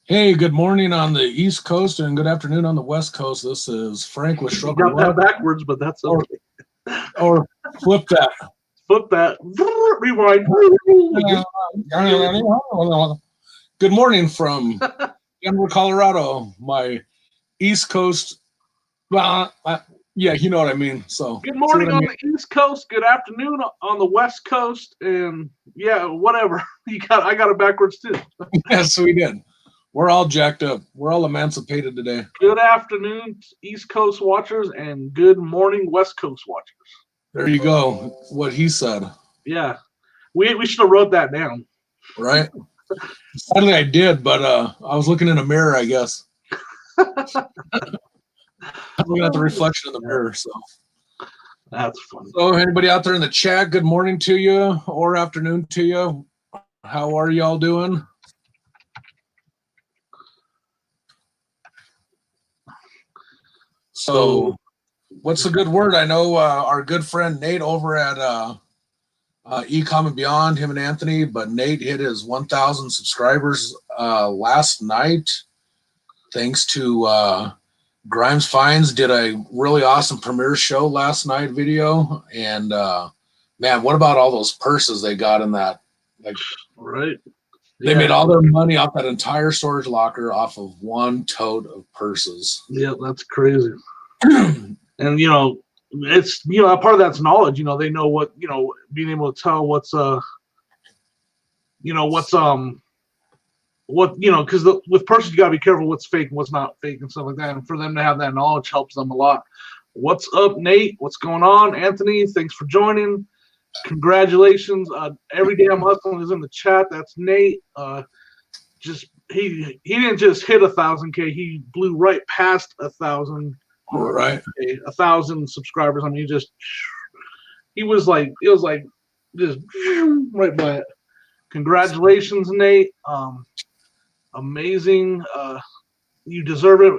Hey, good morning on the East Coast and good afternoon on the West Coast. This is Frank with You Struggle got that backwards, but that's or, okay. or flip that. Flip that. Rewind. Good morning from Denver, Colorado. My East Coast. Yeah, you know what I mean. So Good morning on the East Coast. Good afternoon on the West Coast, and yeah, whatever. I got it backwards too. Yes, we did. We're all jacked up. We're all emancipated today. Good afternoon, East Coast watchers, and good morning, West Coast watchers. There you go. What he said. Yeah, we should have wrote that down. Right. Sadly, I did, but I was looking in a mirror, I guess. I'm looking at the reflection in the mirror. So that's funny. So, anybody out there in the chat, good morning to you or afternoon to you. How are y'all doing? So, what's a good word? I know our good friend Nate over at Ecom and Beyond, him and Anthony, but Nate hit his 1,000 subscribers last night. Thanks to Grimes Fines did a really awesome premiere show last night video. And man, what about all those purses they got in that? Like, right. They made all their money off that entire storage locker off of one tote of purses. Yeah, that's crazy. And it's part of that's knowledge. They know what being able to tell what's because with purses you gotta be careful what's fake and what's not fake and stuff like that. And for them to have that knowledge helps them a lot. What's up, Nate? What's going on, Anthony? Thanks for joining. Congratulations. Every day I'm hustling is in the chat. That's Nate. He didn't just hit 1,000K. He blew right past 1,000. Right. 1,000 subscribers. I mean, it was like just right by it. Congratulations, Nate. Amazing. You deserve it.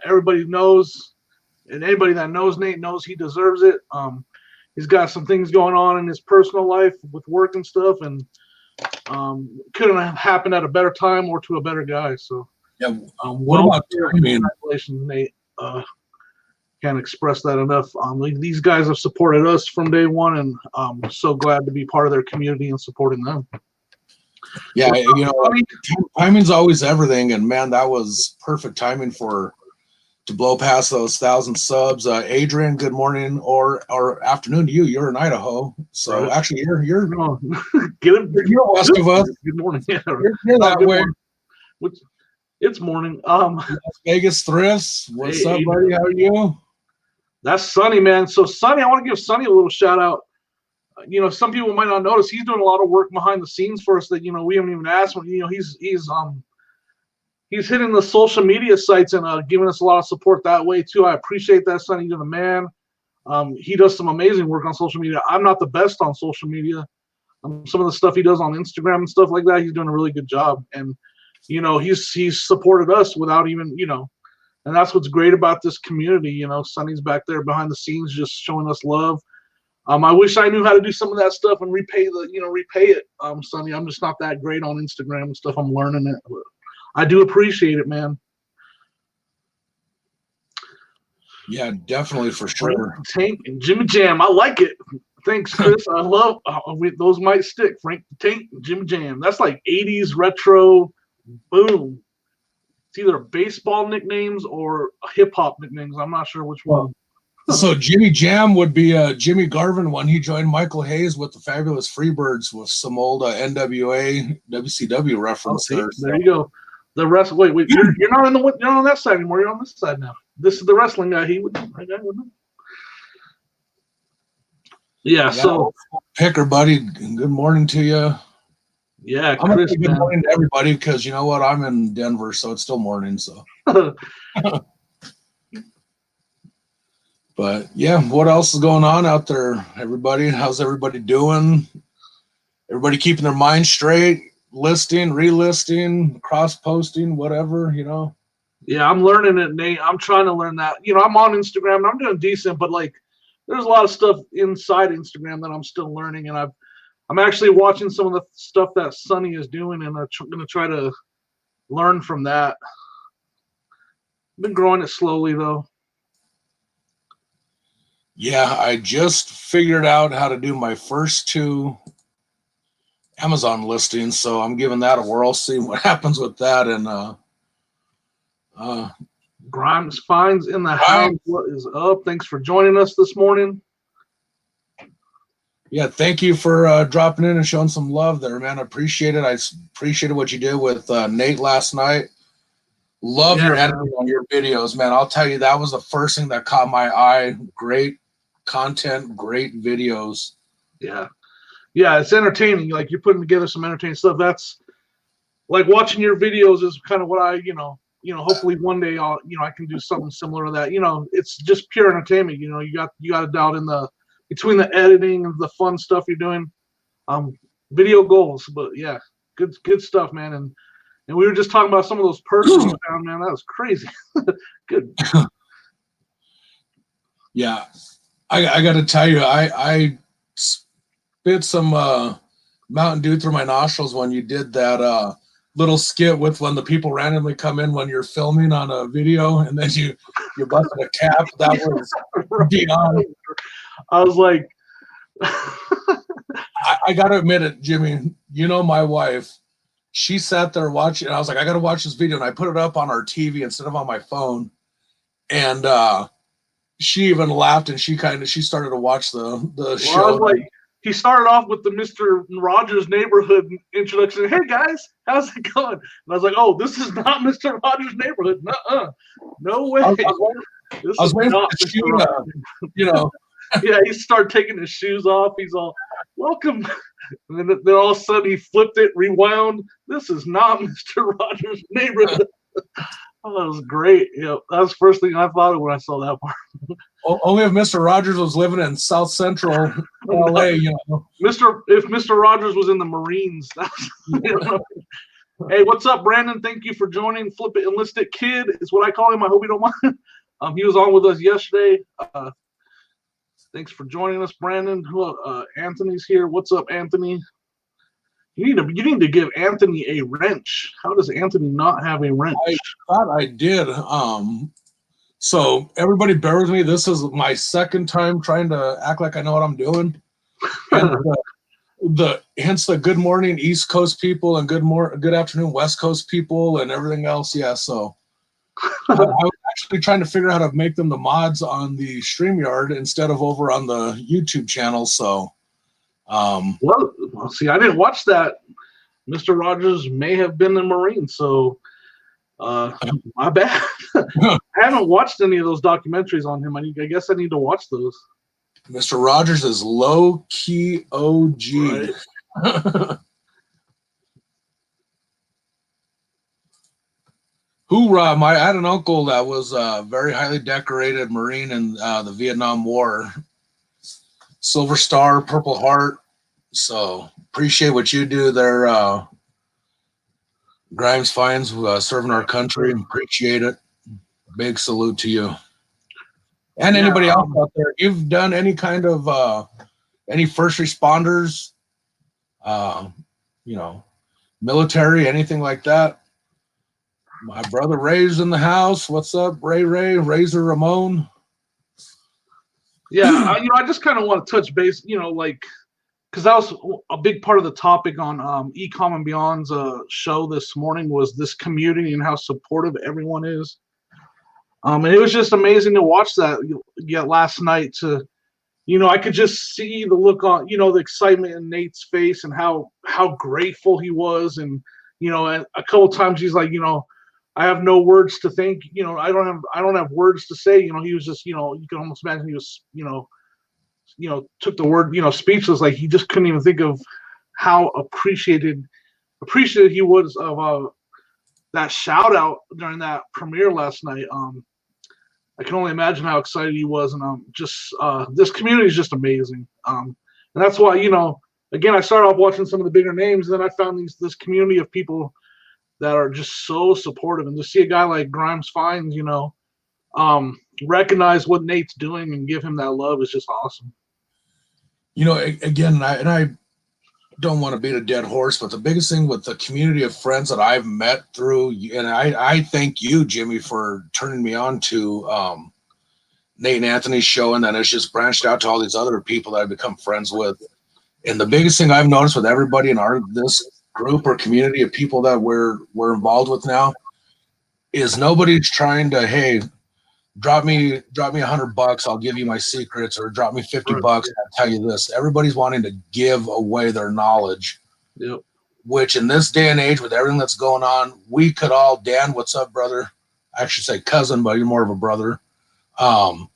Everybody knows, and anybody that knows Nate knows he deserves it. He's got some things going on in his personal life with work and stuff, and couldn't have happened at a better time or to a better guy. So, yeah. What about congratulations, Nate? Can't express that enough. These guys have supported us from day one, and I'm so glad to be part of their community and supporting them. Yeah, timing's always everything, and man, that was perfect timing to blow past those 1,000 subs. Adrian, good morning or afternoon to you. You're in Idaho, so right. Actually, you're you're west of us. Good morning. Yeah, you're that way. It's morning. Las Vegas Thrifts. What's up, buddy? How are you? That's Sonny, man. So Sonny, I want to give Sonny a little shout out. Some people might not notice he's doing a lot of work behind the scenes for us that we haven't even asked him. He's hitting the social media sites and giving us a lot of support that way too. I appreciate that, Sonny. You're the man. He does some amazing work on social media. I'm not the best on social media. Some of the stuff he does on Instagram and stuff like that, he's doing a really good job. And he's supported us without even and that's what's great about this community. Sonny's back there behind the scenes just showing us love. I wish I knew how to do some of that stuff and repay it, Sonny. I'm just not that great on Instagram and stuff. I'm learning it. But I do appreciate it, man. Yeah, definitely, for sure. Tank and Jimmy Jam. I like it. Thanks, Chris. I love those might stick. Frank the Tank and Jimmy Jam. That's like 80s retro. Boom. It's either baseball nicknames or hip hop nicknames. I'm not sure which one. So Jimmy Jam would be Jimmy Garvin when he joined Michael Hayes with the Fabulous Freebirds with some old NWA WCW reference. There you go. The rest. Wait. You're not on that side anymore. You're on this side now. This is the wrestling guy. He would know. Yeah. So Picker, buddy. Good morning to you. Yeah, I'm gonna say good morning to everybody because you know what? I'm in Denver, so it's still morning. So. But yeah, what else is going on out there, everybody? How's everybody doing? Everybody keeping their mind straight, listing, relisting, cross-posting, whatever, Yeah, I'm learning it, Nate. I'm trying to learn that. I'm on Instagram and I'm doing decent, but there's a lot of stuff inside Instagram that I'm still learning, and I'm actually watching some of the stuff that Sonny is doing, and I'm gonna try to learn from that. Been growing it slowly though. Yeah, I just figured out how to do my first 2 Amazon listings, so I'm giving that a whirl, see what happens with that. And Grimes Finds in the house. Grimes, What is up? Thanks for joining us this morning. yeah, thank you for dropping in and showing some love there, man. I appreciate it. I appreciated what you did with Nate last night. Love your editing on your videos, man. I'll tell you, that was the first thing that caught my eye. Great content, great videos. Yeah. Yeah, it's entertaining. Like, you're putting together some entertaining stuff. That's like watching your videos is kind of what I, hopefully one day I can do something similar to that. It's just pure entertainment. You got to dial in between the editing and the fun stuff you're doing. Video goals, but yeah, good stuff, man. And we were just talking about some of those purses you found, man. That was crazy. Good. Yeah, I got to tell you, I spit some Mountain Dew through my nostrils when you did that little skit with when the people randomly come in when you're filming on a video, and then you busted a cap. That was beyond. I was like, I got to admit it, Jimmy. My wife, she sat there watching, and I was like, I got to watch this video, and I put it up on our TV instead of on my phone, and she even laughed, and she started to watch the show. I was like, he started off with the Mr. Rogers Neighborhood introduction. Hey guys, how's it going? And I was like, oh, this is not Mr. Rogers Neighborhood. Nuh-uh. No way. I was waiting for the shoe, Yeah, he started taking his shoes off. He's all, welcome. And then all of a sudden he flipped it, rewound. This is not Mr. Rogers Neighborhood. Oh, that was great. Yeah, that was the first thing I thought of when I saw that part. Only if Mr. Rogers was living in South Central LA, If Mr. Rogers was in the Marines. Hey, what's up, Brandon? Thank you for joining. Flip It Enlisted Kid is what I call him. I hope you don't mind. He was on with us yesterday. Thanks for joining us, Brandon. Anthony's here. What's up, Anthony? You need to give Anthony a wrench. How does Anthony not have a wrench? I thought I did. So everybody bear with me. This is my second time trying to act like I know what I'm doing. And hence the good morning East Coast people and good afternoon West Coast people and everything else. Yeah, so I was actually trying to figure out how to make them the mods on the StreamYard instead of over on the YouTube channel. So well, see, I didn't watch that. Mr. Rogers may have been a Marine, so my bad. I haven't watched any of those documentaries on him. I guess I need to watch those. Mr. Rogers is low key OG. Right. Hoorah! I had an uncle that was a very highly decorated Marine in the Vietnam War. Silver Star, Purple Heart. So appreciate what you do there, Grimes Finds, serving our country. Appreciate it. Big salute to you. And anybody else out there. You've done any kind of any first responders, military, anything like that? My brother Ray's in the house. What's up, Ray? Razor Ramon. Yeah, I just kind of want to touch base, because that was a big part of the topic on Ecom and Beyond's show this morning was this community and how supportive everyone is. And it was just amazing to watch that last night. I could just see the look on, the excitement in Nate's face and how grateful he was, and and a couple times he's like, I have no words to thank. I don't have words to say. He was just, you can almost imagine he was, took the word, speechless. Like he just couldn't even think of how appreciated he was of that shout out during that premiere last night. I can only imagine how excited he was, and this community is just amazing. And that's why, again, I started off watching some of the bigger names, and then I found this community of people that are just so supportive, and to see a guy like Grimes Finds, recognize what Nate's doing and give him that love is just awesome. Again, I don't want to beat a dead horse, but the biggest thing with the community of friends that I've met through, and I thank you, Jimmy, for turning me on to Nate and Anthony's show, and then it's just branched out to all these other people that I've become friends with. And the biggest thing I've noticed with everybody in this group or community of people that we're involved with now is nobody's trying to, hey, drop me $100, I'll give you my secrets, or drop me $50, I'll tell you this. Everybody's wanting to give away their knowledge. Yep. Which in this day and age, with everything that's going on, we could all, Dan, what's up, brother? I should say cousin, but you're more of a brother. That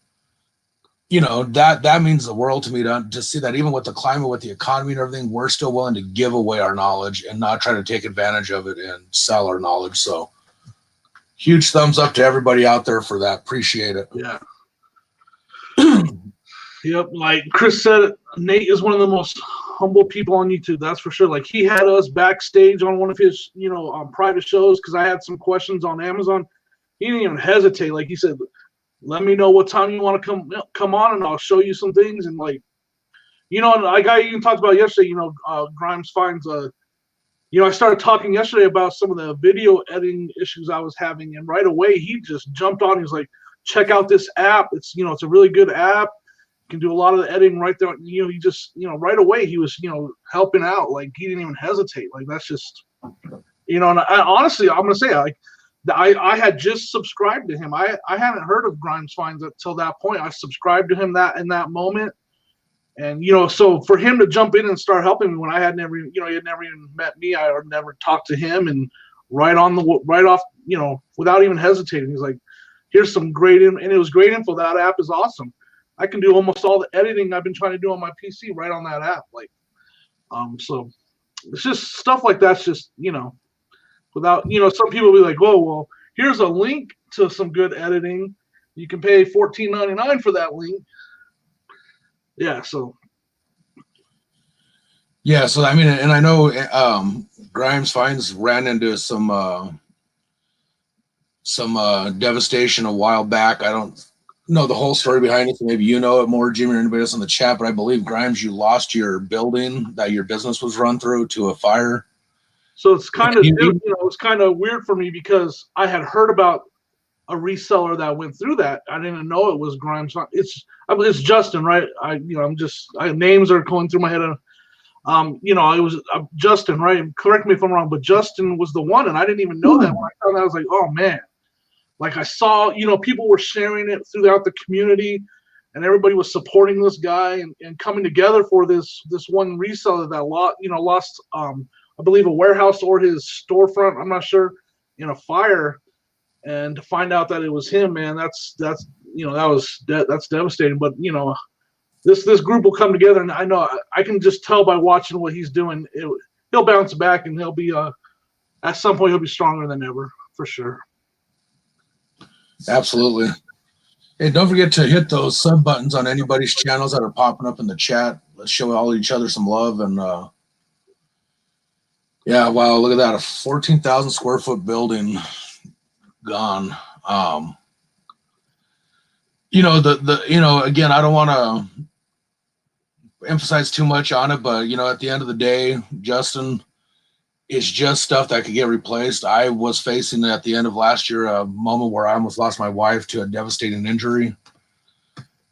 means the world to me to see that even with the climate, with the economy and everything, we're still willing to give away our knowledge and not try to take advantage of it and sell our knowledge. So huge thumbs up to everybody out there for that. Appreciate it. Yeah. Yep. Like Chris said, Nate is one of the most humble people on YouTube. That's for sure. Like he had us backstage on one of his, private shows because I had some questions on Amazon. He didn't even hesitate. Like he said, let me know what time you want to come on, and I'll show you some things. And like I even talked about yesterday. Grimes finds I started talking yesterday about some of the video editing issues I was having, and right away he just jumped on. He's like, check out this app. It's it's a really good app. You can do a lot of the editing right there. He just right away he was helping out. Like he didn't even hesitate. Like that's just and honestly, I'm gonna say I had just subscribed to him. I hadn't heard of Grimes Finds until that point. I subscribed to him in that moment. And so for him to jump in and start helping me when I had never, he had never even met me, I had never talked to him, and right off, without even hesitating, he's like, "Here's some great and it was great info. That app is awesome. I can do almost all the editing I've been trying to do on my PC right on that app." Like, so it's just stuff like that's just without some people will be like, "Oh, well, here's a link to some good editing. You can pay $14.99 for that link." Yeah, so I mean, and I know Grimes Finds ran into some devastation a while back. I don't know the whole story behind it, so maybe you know it more, Jimmy, or anybody else in the chat, but I believe, Grimes, you lost your building that your business was run through to a fire. So it's kind of it's kind of weird for me because I had heard about a reseller that went through that. I didn't know it was Grimes. It's Justin, right? Names are going through my head. It was Justin, right? Correct me if I'm wrong, but Justin was the one, and I didn't even know that. When I found that, I was like, oh man. Like I saw, people were sharing it throughout the community, and everybody was supporting this guy and coming together for this one reseller that lost I believe a warehouse or his storefront, I'm not sure, in a fire. And to find out that it was him, man, that's devastating. But this group will come together, and I know I can just tell by watching what he's doing. He'll bounce back, and he'll be at some point he'll be stronger than ever for sure. Absolutely. Hey, don't forget to hit those sub buttons on anybody's channels that are popping up in the chat. Let's show all each other some love. And yeah, wow, look at that, a 14,000 square foot building gone. Again, I don't want to emphasize too much on it, but at the end of the day, Justin, it's just stuff that could get replaced. I was facing at the end of last year a moment where I almost lost my wife to a devastating injury.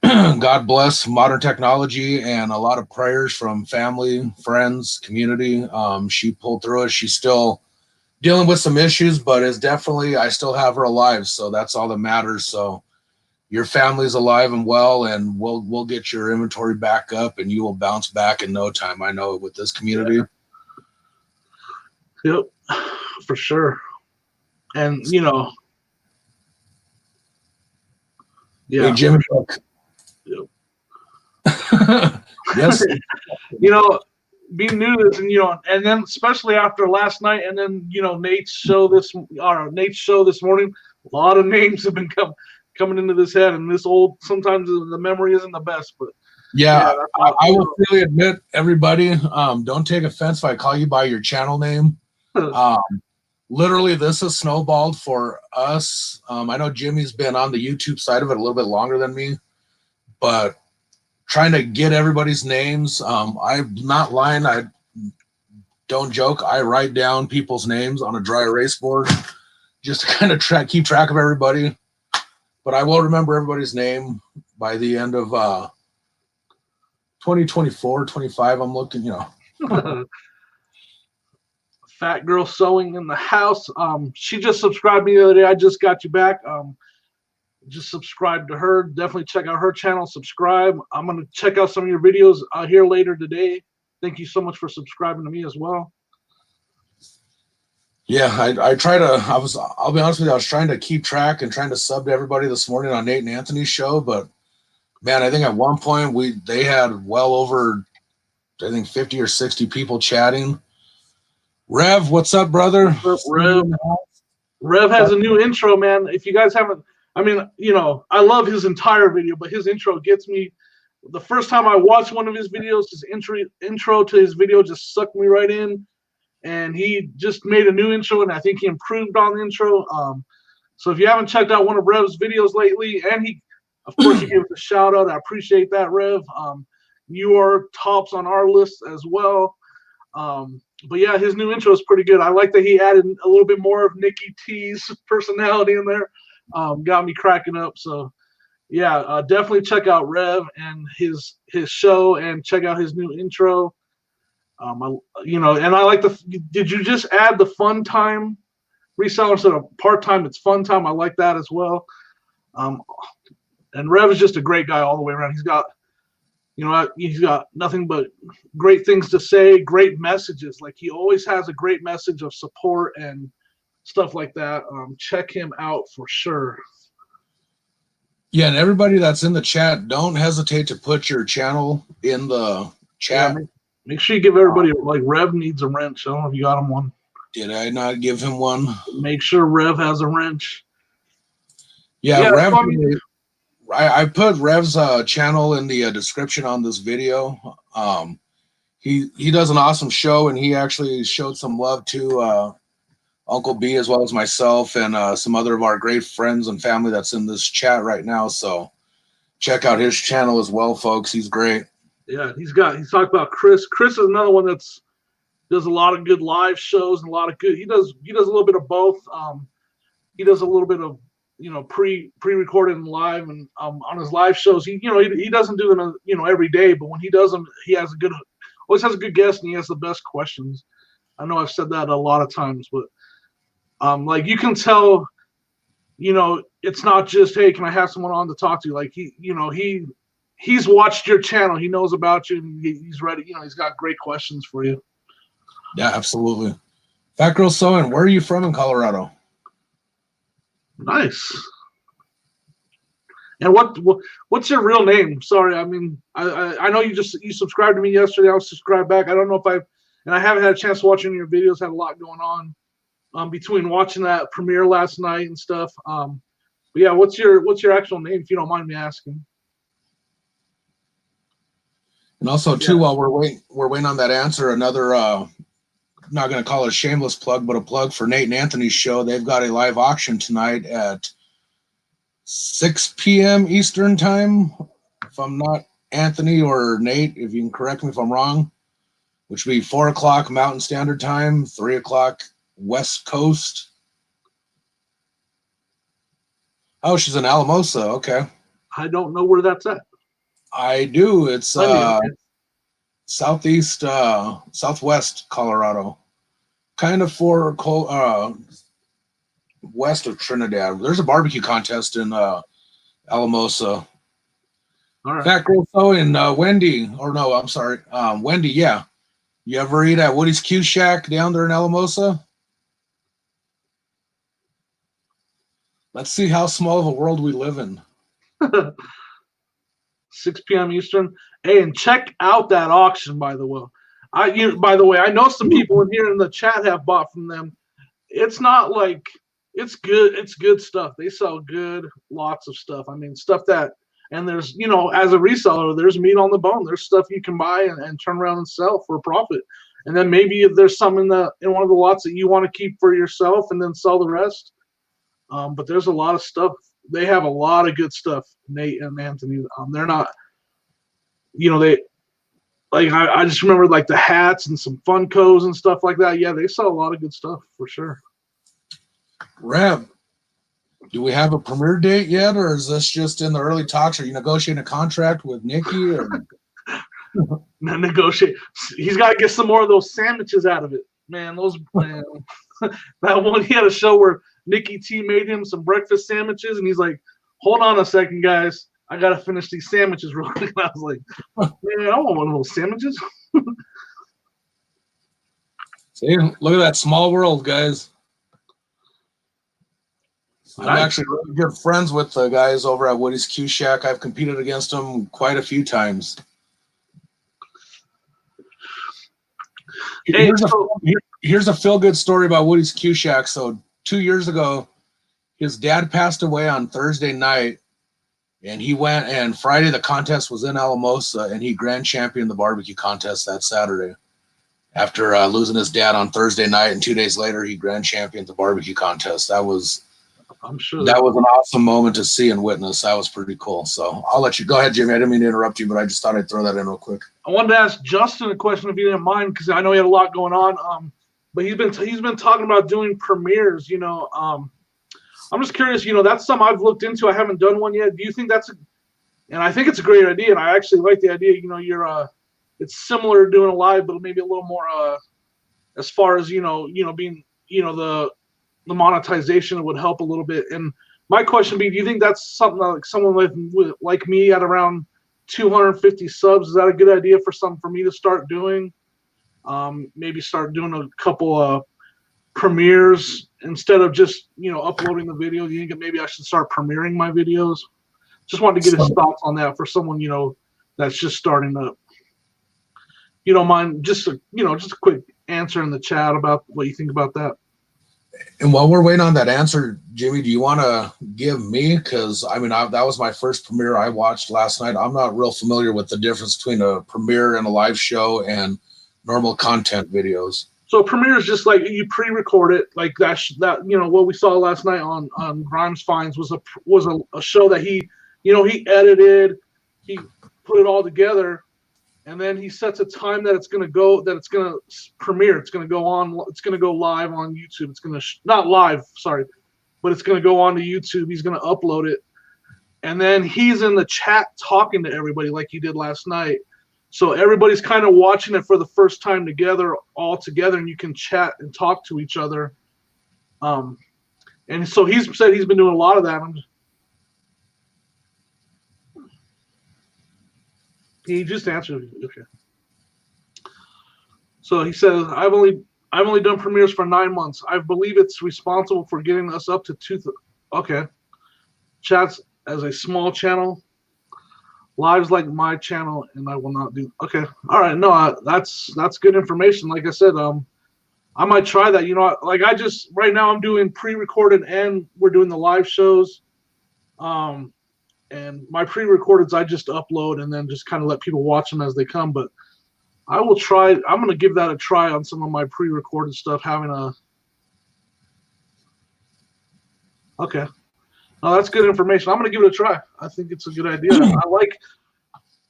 God bless modern technology and a lot of prayers from family, friends, community. She pulled through it. She's still dealing with some issues, but it's definitely, I still have her alive. So that's all that matters. So your family's alive and well, and we'll get your inventory back up, and you will bounce back in no time. I know it with this community. Yep, for sure. And yeah, hey, Jimmy. Yep. Yes. Being new to this, and then especially after last night, and then Nate's show this morning, a lot of names have been coming into this head, and sometimes the memory isn't the best, but yeah, I will freely admit, everybody, don't take offense if I call you by your channel name. Literally, this has snowballed for us. I know Jimmy's been on the YouTube side of it a little bit longer than me, but trying to get everybody's names, I'm not lying. don't joke. I write down people's names on a dry erase board just to kind of keep track of everybody. But I will remember everybody's name by the end of 2024, 25. I'm looking, Fat girl sewing in the house. She just subscribed me the other day. I just got you back. Just subscribe to her. Definitely check out her channel. Subscribe. I'm gonna check out some of your videos here later today. Thank you so much for subscribing to me as well. Yeah, I try to. I'll be honest with you. I was trying to keep track and trying to sub to everybody this morning on Nate and Anthony's show, but man, I think at one point they had well over, I think 50 or 60 people chatting. Rev, what's up, brother? What's up, Rev has a new intro, man. If you guys haven't, I mean, I love his entire video, but his intro gets me. The first time I watched one of his videos, his intro to his video just sucked me right in. And he just made a new intro, and I think he improved on the intro. So if you haven't checked out one of Rev's videos lately, and he, of course, he gave us a shout out. I appreciate that, Rev. You are tops on our list as well. But yeah, his new intro is pretty good. I like that he added a little bit more of Nikki T's personality in there. Got me cracking up. So yeah, definitely check out Rev and his show, and check out his new intro. And I like did you just add the fun time reseller instead of part time? It's fun time. I like that as well. And Rev is just a great guy all the way around. He's got nothing but great things to say, great messages. Like, he always has a great message of support and stuff like that. Check him out for sure. Yeah, and everybody that's in the chat, don't hesitate to put your channel in the chat. Yeah, make sure you give everybody, like, Rev needs a wrench. I don't know if you got him one. Did I not give him one? Make sure Rev has a wrench. Yeah, Rev. I put Rev's channel in the description on this video. He does an awesome show, and he actually showed some love to Uncle B as well as myself and some other of our great friends and family that's in this chat right now. So check out his channel as well, folks. He's great. Yeah, he's talked about Chris. Chris is another one does a lot of good live shows and a lot of good. He does a little bit of both. He does a little bit of pre-recorded and live, and on his live shows, he doesn't do them every day, but when he does them, he always has a good guest, and he has the best questions. I know I've said that a lot of times, but like, you can tell, it's not just, hey, can I have someone on to talk to? Like, he's watched your channel, he knows about you, and he's ready. He's got great questions for you. Yeah, absolutely. Fat Girl Sewing, where are you from in Colorado? Nice. And what's your real name? Sorry, I mean, I know you subscribed to me yesterday. I was subscribed back. I don't know if I haven't had a chance to watch any of your videos. Had a lot going on between watching that premiere last night and stuff. But yeah, what's your actual name, if you don't mind me asking? And also, too, while we're waiting on that answer, another not going to call it a shameless plug, but a plug for Nate and Anthony's show. They've got a live auction tonight at 6 p.m. Eastern time. If I'm not Anthony or Nate, if you can correct me if I'm wrong, which would be 4 o'clock Mountain Standard Time, 3 o'clock West Coast. Oh, she's in Alamosa. Okay. I don't know where that's at. I do. It's southwest Colorado, kind of west of Trinidad. There's a barbecue contest in Alamosa. All right. Fat Girl Sewing, Wendy, or no, I'm sorry, Wendy. Yeah, you ever eat at Woody's Q Shack down there in Alamosa? Let's see how small of a world we live in. 6 p.m. Eastern. Hey, and check out that auction, by the way. I know some people in here in the chat have bought from them. It's not like, it's good. It's good stuff. They sell lots of stuff. I mean, stuff that, and there's, as a reseller, there's meat on the bone. There's stuff you can buy and turn around and sell for a profit. And then maybe if there's some in one of the lots that you want to keep for yourself and then sell the rest. But there's a lot of stuff. They have a lot of good stuff, Nate and Anthony. They're not, like I just remember like the hats and some Funkos and stuff like that. Yeah, they sell a lot of good stuff for sure. Rev, do we have a premiere date yet, or is this just in the early talks? Are you negotiating a contract with Nikki? Or Negotiate. He's got to get some more of those sandwiches out of it, man. Those man. That one, he had a show where Nikki T made him some breakfast sandwiches, and he's like, "Hold on a second, guys, I gotta finish these sandwiches real quick." And I was like, "Man, I want one of those sandwiches." see, look at that small world, guys. I'm actually really good friends with the guys over at Woody's Q Shack. I've competed against them quite a few times. Here's a feel-good story about Woody's Q Shack. So 2 years ago, his dad passed away on Thursday night, and he went, and Friday the contest was in Alamosa, and he grand championed the barbecue contest that Saturday. After losing his dad on Thursday night, and 2 days later, he grand championed the barbecue contest. I'm sure that was an awesome moment to see and witness. That was pretty cool. So I'll let you go ahead, Jimmy. I didn't mean to interrupt you, but I just thought I'd throw that in real quick. I wanted to ask Justin a question if you didn't mind, because I know he had a lot going on. But he's been talking about doing premieres. I'm just curious. That's something I've looked into. I haven't done one yet. Do you think and I think it's a great idea, and I actually like the idea. It's similar to doing a live, but maybe a little more as far as being the monetization would help a little bit. And my question be, do you think that's something like someone like me at around 250 subs, is that a good idea for me to start doing? Maybe start doing a couple premieres instead of just uploading the video. Do you think maybe I should start premiering my videos? Just wanted to get his thoughts on that for someone that's just starting up. You don't mind just a quick answer in the chat about what you think about that. And while we're waiting on that answer, Jimmy, do you want to give me? Because that was my first premiere I watched last night. I'm not real familiar with the difference between a premiere and a live show and normal content videos. So a premiere is just like you pre-record it, like that. What we saw last night on Grimes Finds was a show that he edited, he put it all together. And then he sets a time that it's going to premiere. It's going to go live on YouTube. It's going to, not live, sorry, but it's going to go on to YouTube. He's going to upload it. And then he's in the chat talking to everybody like he did last night. So everybody's kind of watching it for the first time all together, and you can chat and talk to each other. And so he's said he's been doing a lot of that. He just answered. Okay. So he says, I've only done premieres for 9 months. I believe it's responsible for getting us up to 2. Okay. Chats as a small channel. Lives like my channel, and I will not do. Okay. All right. No, that's good information. Like I said, I might try that. Right now I'm doing pre-recorded and we're doing the live shows. And my pre-recordeds I just upload and then just kind of let people watch them as they come. But I will try. I'm going to give that a try on some of my pre-recorded stuff. Okay. Oh, that's good information. I'm going to give it a try. I think it's a good idea. I like,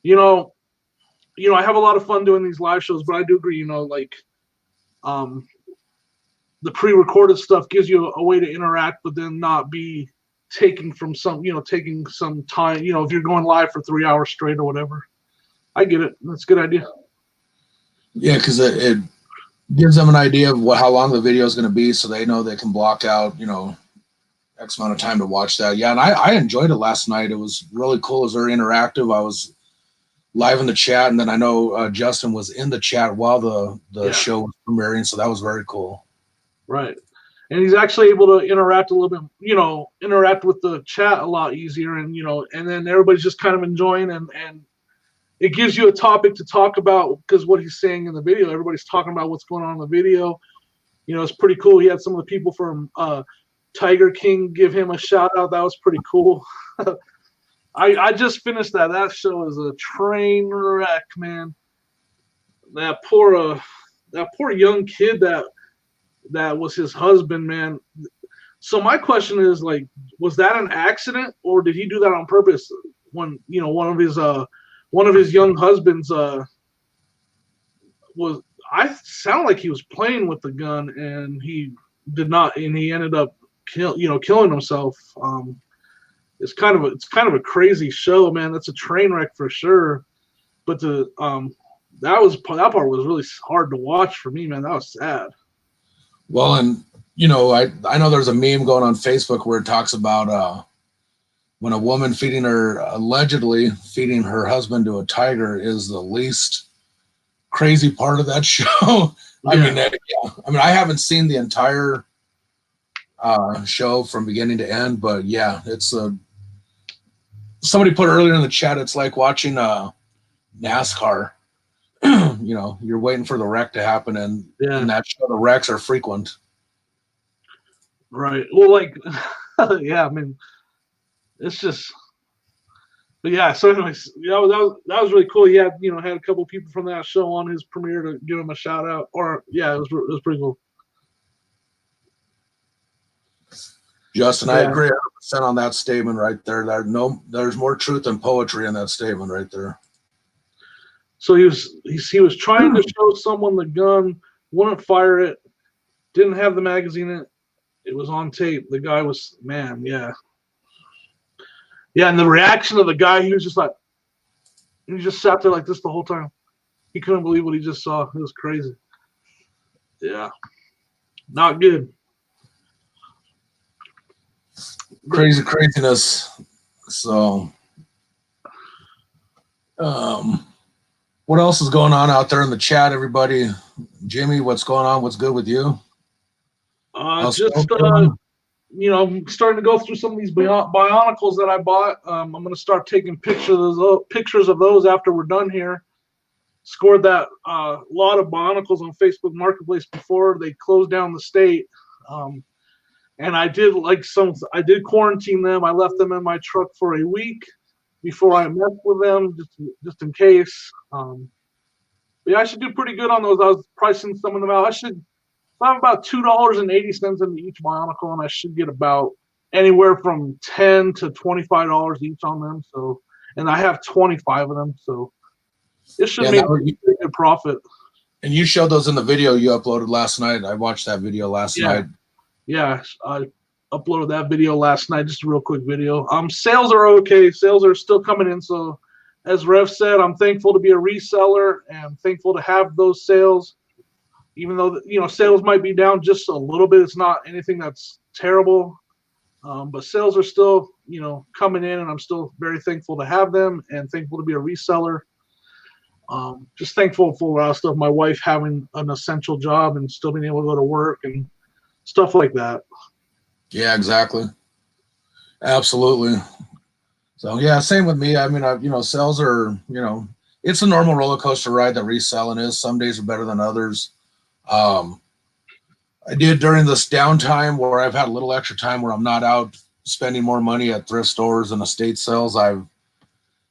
I have a lot of fun doing these live shows, but I do agree, the pre-recorded stuff gives you a way to interact, but then not be taking some time, if you're going live for 3 hours straight or whatever. I get it. That's a good idea. Yeah, because it gives them an idea of how long the video is going to be, so they know they can block out, X amount of time to watch that. Yeah, and I enjoyed it last night. It was really cool. It was very interactive. I was live in the chat, and then I know Justin was in the chat while the show was premiering, so that was very cool. Right. And he's actually able to interact a little bit, interact with the chat a lot easier. And, and then everybody's just kind of enjoying and it gives you a topic to talk about because what he's saying in the video, everybody's talking about what's going on in the video. It's pretty cool. He had some of the people from Tiger King give him a shout out. That was pretty cool. I just finished that. That show is a train wreck, man. That poor young kid that was his husband, man. So my question is, was that an accident or did he do that on purpose when, one of his young husbands was I sound like he was playing with the gun, and he did not, and he ended up killing himself. It's kind of a crazy show, man. That's a train wreck for sure. But that part was really hard to watch for me, man. That was sad. Well, and I know there's a meme going on Facebook where it talks about when a woman allegedly feeding her husband to a tiger is the least crazy part of that show. I mean, I haven't seen the entire show from beginning to end, but yeah, it's somebody put earlier in the chat, it's like watching NASCAR. You're waiting for the wreck to happen, and in that show, the wrecks are frequent. Right. Well, like, yeah, I mean, it's just, but yeah. So, anyways, that was really cool. He had had a couple people from that show on his premiere to give him a shout out. Or yeah, it was pretty cool. Justin, I agree 100% on that statement right there. There's more truth than poetry in that statement right there. So he was trying to show someone the gun, wouldn't fire it, didn't have the magazine in it. It was on tape. The guy was, man, yeah. Yeah, and the reaction of the guy, he was just like, he just sat there like this the whole time. He couldn't believe what he just saw. It was crazy. Yeah. Not good. Craziness. So, what else is going on out there in the chat, everybody? Jimmy, what's going on? What's good with you? I'm starting to go through some of these Bionicles that I bought. I'm going to start taking pictures of those after we're done here. Scored that lot of Bionicles on Facebook Marketplace before they closed down the state. And I did quarantine them. I left them in my truck for a week before I messed with them, just in case. But yeah, I should do pretty good on those. I was pricing some of them out. I have about $2.80 into each Bionicle, and I should get about anywhere from $10 to $25 each on them. So, and I have 25 of them, so it should make a good profit. And you showed those in the video you uploaded last night. I watched that video last night. Yeah, I uploaded that video last night, just a real quick video. Sales are okay. Sales are still coming in. So, as Rev said, I'm thankful to be a reseller and thankful to have those sales. Even though sales might be down just a little bit, it's not anything that's terrible. But sales are still coming in, and I'm still very thankful to have them and thankful to be a reseller. Just thankful for stuff. My wife having an essential job and still being able to go to work and stuff like that. Yeah, exactly. Absolutely. So yeah, same with me. I mean, sales are it's a normal roller coaster ride that reselling is. Some days are better than others. I did during this downtime where I've had a little extra time where I'm not out spending more money at thrift stores and estate sales. I've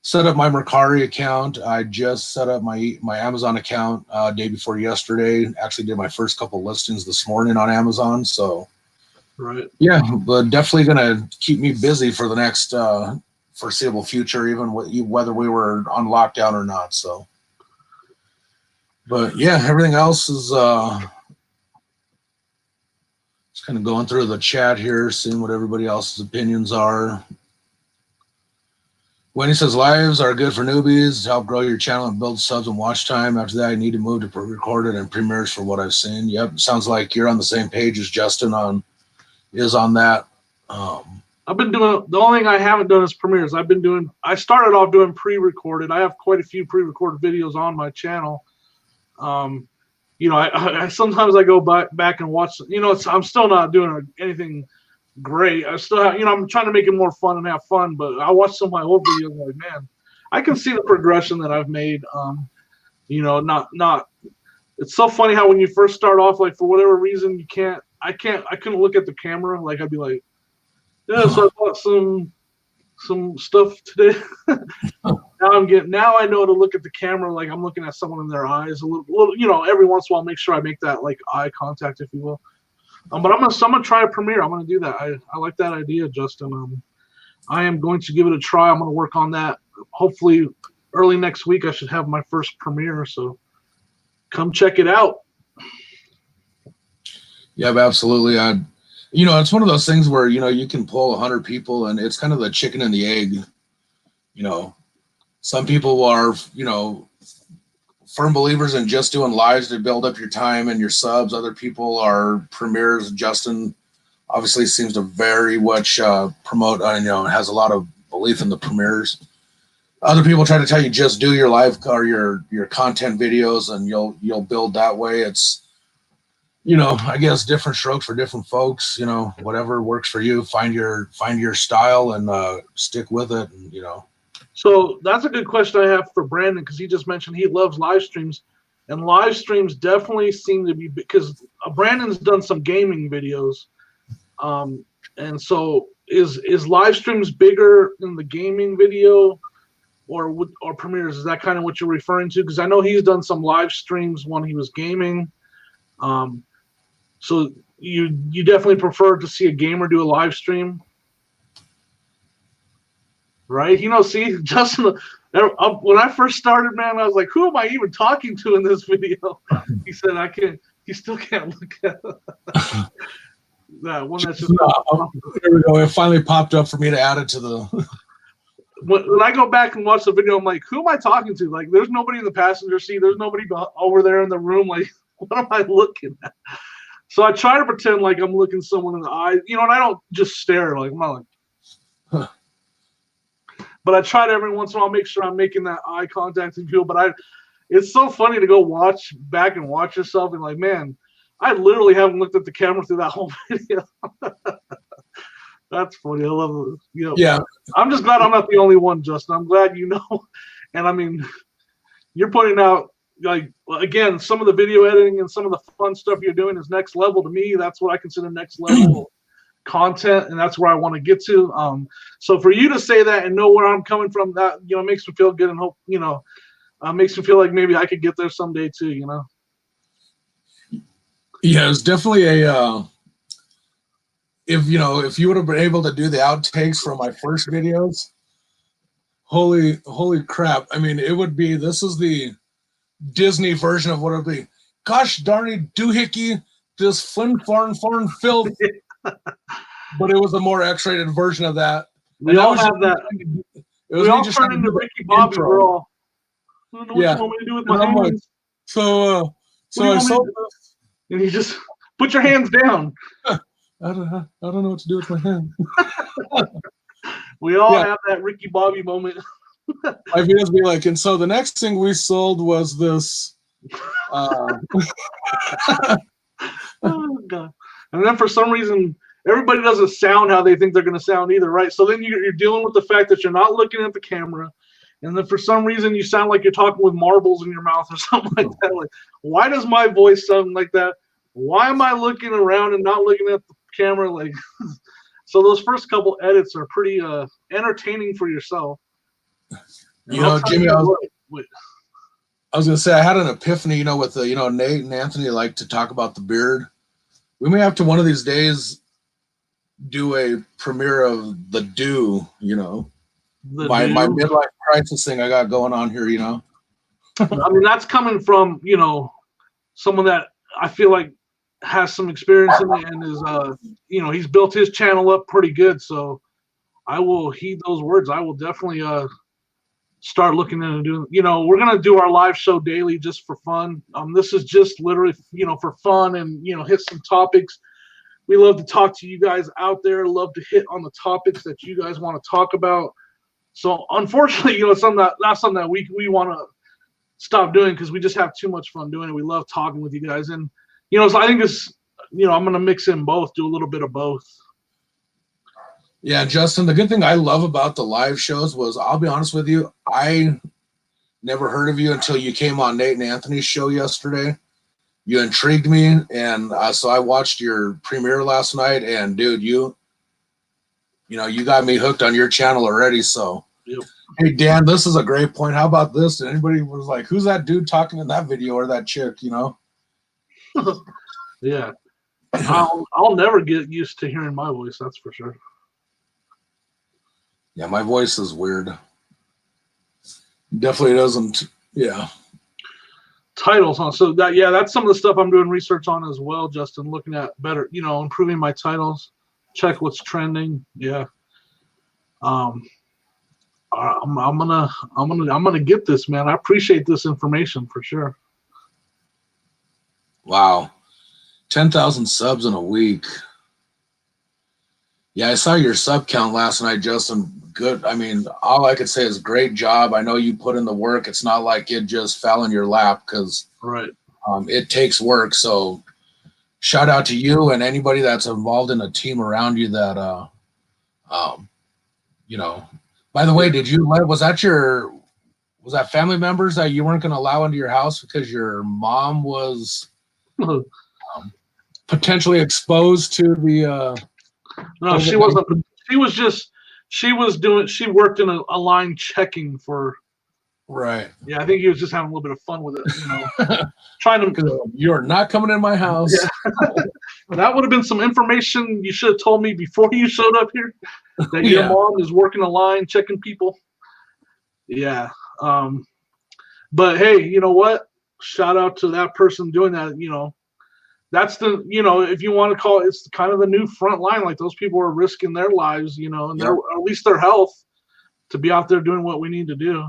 set up my Mercari account. I just set up my Amazon account day before yesterday. Actually did my first couple listings this morning on Amazon. So right. Yeah, but definitely going to keep me busy for the next foreseeable future, even whether we were on lockdown or not. So, but yeah, everything else is just kind of going through the chat here, seeing what everybody else's opinions are. Wendy says lives are good for newbies to help grow your channel and build subs and watch time. After that, I need to move to pre-recorded and premieres for what I've seen. Yep, sounds like you're on the same page as Justin on that. I've been doing, the only thing I haven't done is premieres. I started off doing pre-recorded. I have quite a few pre-recorded videos on my channel. I sometimes I go back and watch, I'm still not doing anything great. I still have, I'm trying to make it more fun and have fun, but I watch some of my old videos and I'm like, man, I can see the progression that I've made. It's so funny how when you first start off, like for whatever reason, I couldn't look at the camera. Like I'd be like, yeah, so I bought some stuff today. Now I know to look at the camera like I'm looking at someone in their eyes a little, every once in a while, make sure I make that like eye contact, if you will. But I'm gonna try a premiere. I'm gonna do that. I like that idea, Justin. I am going to give it a try. I'm gonna work on that. Hopefully, early next week I should have my first premiere. So come check it out. Yeah, absolutely. It's one of those things where, you can pull 100 people and it's kind of the chicken and the egg. Some people are, firm believers in just doing lives to build up your time and your subs. Other people are premieres. Justin obviously seems to very much promote, has a lot of belief in the premieres. Other people try to tell you just do your live or your content videos and you'll build that way. It's, I guess different strokes for different folks. Whatever works for you. Find your style and stick with it. And So that's a good question I have for Brandon, because he just mentioned he loves live streams, and live streams definitely seem to be, because Brandon's done some gaming videos, and so is live streams bigger in the gaming video or premieres? Is that kind of what you're referring to? Because I know he's done some live streams when he was gaming. So you definitely prefer to see a gamer do a live stream, right? See, Justin, when I first started, man, I was like, who am I even talking to in this video? He said, he still can't look at it. That one that's just. There we go. It finally popped up for me to add it to the. When I go back and watch the video, I'm like, who am I talking to? Like, there's nobody in the passenger seat. There's nobody over there in the room. Like, what am I looking at? So I try to pretend like I'm looking someone in the eye, and I don't just stare. Like, I'm not like. Huh. But I try to every once in a while make sure I'm making that eye contact with people. But it's so funny to go back and watch yourself and like, man, I literally haven't looked at the camera through that whole video. That's funny. I love it. Yeah. I'm just glad I'm not the only one, Justin. I'm glad you know. And I mean, you're pointing out, like, again, some of the video editing and some of the fun stuff you're doing is next level to me. That's what I consider next level content, and that's where I want to get to. So for you to say that and know where I'm coming from, that makes me feel good, and hope makes me feel like maybe I could get there someday too. Yeah, it's definitely a. If you would have been able to do the outtakes from my first videos, holy crap! I mean, it would be. This is the Disney version of what it would be. Gosh darn it, doohickey! This foreign filth. But it was a more X-rated version of that. We all have that. We all turn into Ricky Bobby. We're all. I don't know what you want me to do with my hands. So I saw this, and you just put your hands down. I don't know what to do with my hands. We all have that Ricky Bobby moment. My videos be like, and so the next thing we sold was this. Oh God! And then for some reason, everybody doesn't sound how they think they're going to sound either, right? So then you're dealing with the fact that you're not looking at the camera, and then for some reason you sound like you're talking with marbles in your mouth or something like that. Like, why does my voice sound like that? Why am I looking around and not looking at the camera? Like, so those first couple edits are pretty entertaining for yourself. Jimmy, I was going to say, I had an epiphany, with the, Nate and Anthony like to talk about the beard. We may have to one of these days do a premiere of the Do, my midlife crisis thing I got going on here, I mean, that's coming from, someone that I feel like has some experience in it and is, he's built his channel up pretty good. So I will heed those words. I will definitely start looking into doing, we're going to do our live show daily just for fun. This is just literally, for fun and, hit some topics. We love to talk to you guys out there, love to hit on the topics that you guys want to talk about. So unfortunately, it's not something that we want to stop doing, because we just have too much fun doing it. We love talking with you guys. And, so I think it's, I'm going to mix in both, do a little bit of both. Yeah, Justin, the good thing I love about the live shows was, I'll be honest with you, I never heard of you until you came on Nate and Anthony's show yesterday. You intrigued me, and so I watched your premiere last night, and dude, you got me hooked on your channel already. So, yep. Hey Dan, this is a great point. How about this? And anybody was like, "Who's that dude talking in that video, or that chick?" Yeah, I'll never get used to hearing my voice. That's for sure. Yeah, my voice is weird. Definitely doesn't. Yeah. titles on. So that's some of the stuff I'm doing research on as well, Justin. Looking at better, improving my titles. Check what's trending. Yeah. I'm gonna get this, man. I appreciate this information for sure. Wow, 10,000 subs in a week. Yeah, I saw your sub count last night, Justin. Good. I mean, all I could say is great job. I know you put in the work. It's not like it just fell in your lap because right. It takes work. So shout out to you and anybody that's involved in a team around you that, by the way, was that family members that you weren't going to allow into your house because your mom was potentially exposed to the, no, she wasn't. She worked in a line checking for. Right. Yeah, I think he was just having a little bit of fun with it, trying to. You're not coming in my house. Yeah. That would have been some information you should have told me before you showed up here. That your mom is working a line checking people. Yeah. But hey, you know what? Shout out to that person doing that. That's the, if you want to call it, it's kind of the new front line. Like those people are risking their lives, and their, at least their health to be out there doing what we need to do.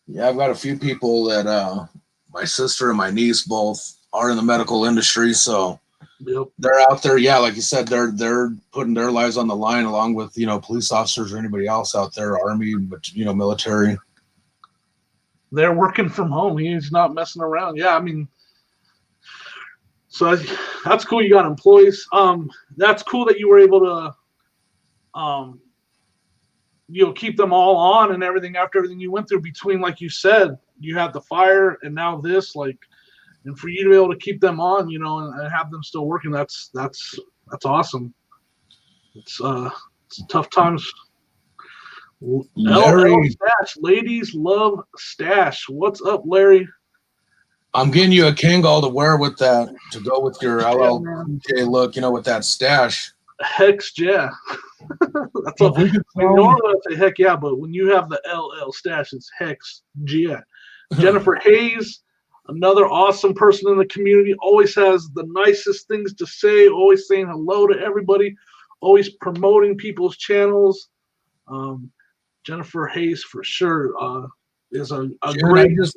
Yeah, I've got a few people that my sister and my niece both are in the medical industry, so they're out there. Yeah, like you said, they're putting their lives on the line along with police officers or anybody else out there, army, but military. They're working from home. He's not messing around. Yeah, I mean. So that's cool. You got employees. That's cool that you were able to, keep them all on and everything after everything you went through between, like you said, you had the fire and now this, and for you to be able to keep them on, and have them still working, that's awesome. It's tough times. Larry, Stash. Ladies love Stash. What's up, Larry? I'm getting you a Kangol to wear with that, to go with your LLJ look, with that stash. Hex, yeah. That's all. Normally I say heck yeah, but when you have the LL stash, it's Hex, yeah. Jennifer Hayes, another awesome person in the community, always has the nicest things to say, always saying hello to everybody, always promoting people's channels. Jennifer Hayes, for sure, is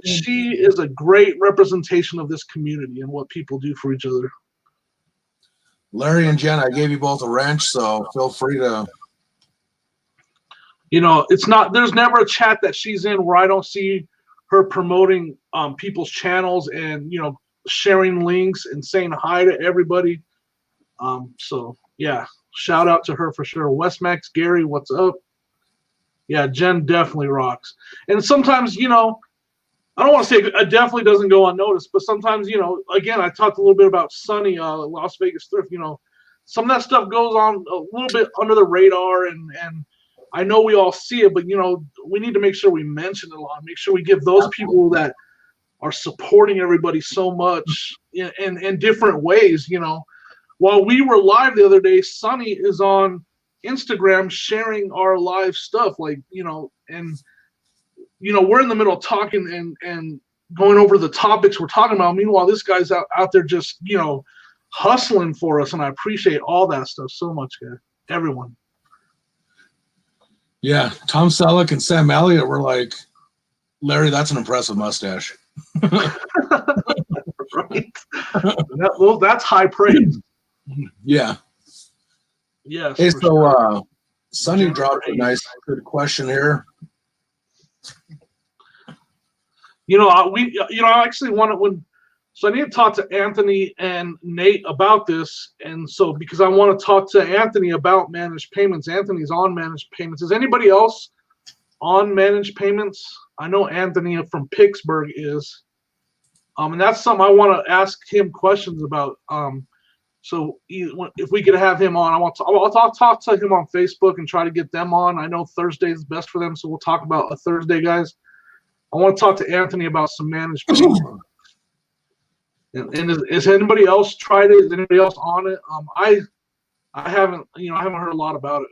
she is a great representation of this community and what people do for each other. Larry and Jen, I gave you both a wrench, so feel free to. There's never a chat that she's in where I don't see her promoting people's channels and sharing links and saying hi to everybody. So yeah, shout out to her for sure. Westmax, Gary, what's up? Yeah, Jen definitely rocks. And sometimes, I don't want to say it definitely doesn't go unnoticed, but sometimes, again, I talked a little bit about Sunny, Las Vegas Thrift, some of that stuff goes on a little bit under the radar, and I know we all see it, but, we need to make sure we mention it a lot, make sure we give those people that are supporting everybody so much in different ways, While we were live the other day, Sunny is on Instagram sharing our live stuff, and we're in the middle of talking and going over the topics we're talking about. Meanwhile, this guy's out there just hustling for us, and I appreciate all that stuff so much, guys. Everyone. Yeah, Tom Selleck and Sam Elliott were like, Larry, that's an impressive mustache. Right. That's high praise. Yeah. Yes. Hey, so Sonny dropped a nice good question here. I actually wanted so I need to talk to Anthony and Nate about this, and so because I want to talk to Anthony about managed payments. Anthony's on managed payments. Is anybody else on managed payments? I know Anthony from Pittsburgh is, and that's something I want to ask him questions about. So if we could have him on, I'll talk to him on Facebook and try to get them on. I know Thursday is best for them, so we'll talk about a Thursday, guys. I want to talk to Anthony about some management. And is anybody else tried it? Is anybody else on it? I haven't heard a lot about it.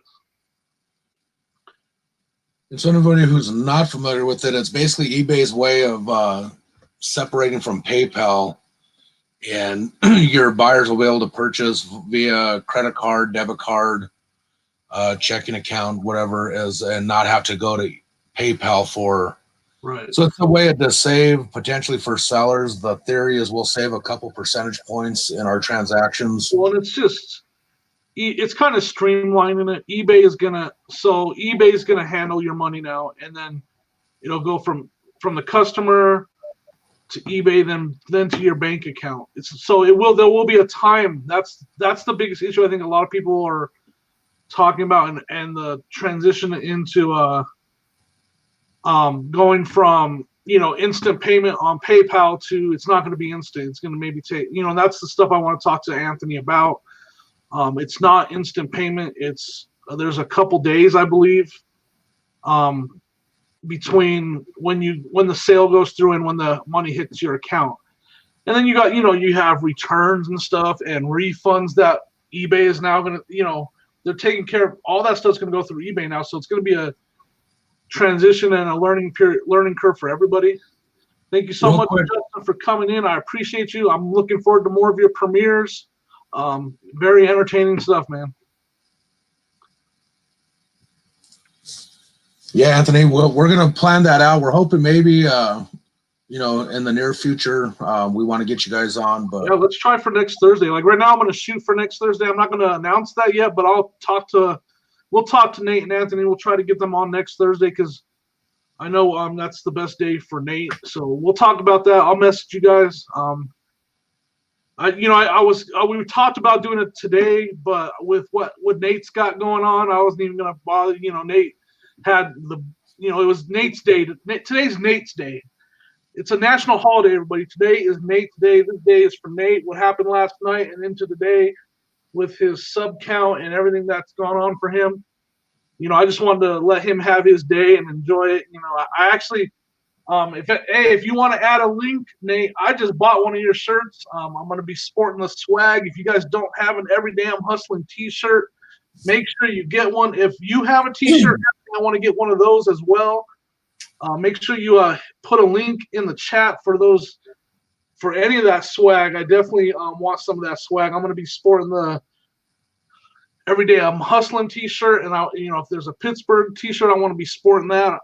And so anybody who's not familiar with it, it's basically eBay's way of separating from PayPal, and your buyers will be able to purchase via credit card, debit card, checking account, whatever is, and not have to go to PayPal for. Right. So it's a way to save potentially for sellers. The theory is we'll save a couple percentage points in our transactions. Well, it's kind of streamlining it. eBay is gonna handle your money now, and then it'll go from the customer to eBay, then to your bank account. There will be a time. That's the biggest issue I think a lot of people are talking about, and the transition into going from instant payment on PayPal to it's not going to be instant. It's going to maybe take and that's the stuff I want to talk to Anthony about. It's not instant payment. There's a couple days, I believe, between when the sale goes through and when the money hits your account. And then you have returns and stuff and refunds that eBay is now going to, they're taking care of. All that stuff's going to go through eBay now. So it's going to be a transition and a learning curve for everybody. Thank you so much, Justin, for coming in. I appreciate you. I'm looking forward to more of your premieres. Very entertaining stuff, man. Yeah, Anthony, we're going to plan that out. We're hoping maybe, in the near future, we want to get you guys on. But yeah, let's try for next Thursday. Like right now, I'm going to shoot for next Thursday. I'm not going to announce that yet, but we'll talk to Nate and Anthony. We'll try to get them on next Thursday because I know that's the best day for Nate. So we'll talk about that. I'll message you guys. We talked about doing it today, but with what Nate's got going on, I wasn't even going to bother. Nate had it was Nate's day. Today's Nate's day. It's a national holiday, everybody. Today is Nate's day. This day is for Nate. What happened last night and into the day with his sub count and everything that's gone on for him. I just wanted to let him have his day and enjoy it. I actually, if you want to add a link, Nate, I just bought one of your shirts. I'm going to be sporting the swag. If you guys don't have an Everyday I'm Hustling t-shirt, make sure you get one. If you have a t-shirt, I want to get one of those as well. Make sure you put a link in the chat for any of that swag. I definitely want some of that swag. I'm going to be sporting the Everyday I'm Hustling t-shirt, and if there's a Pittsburgh t-shirt, I want to be sporting that.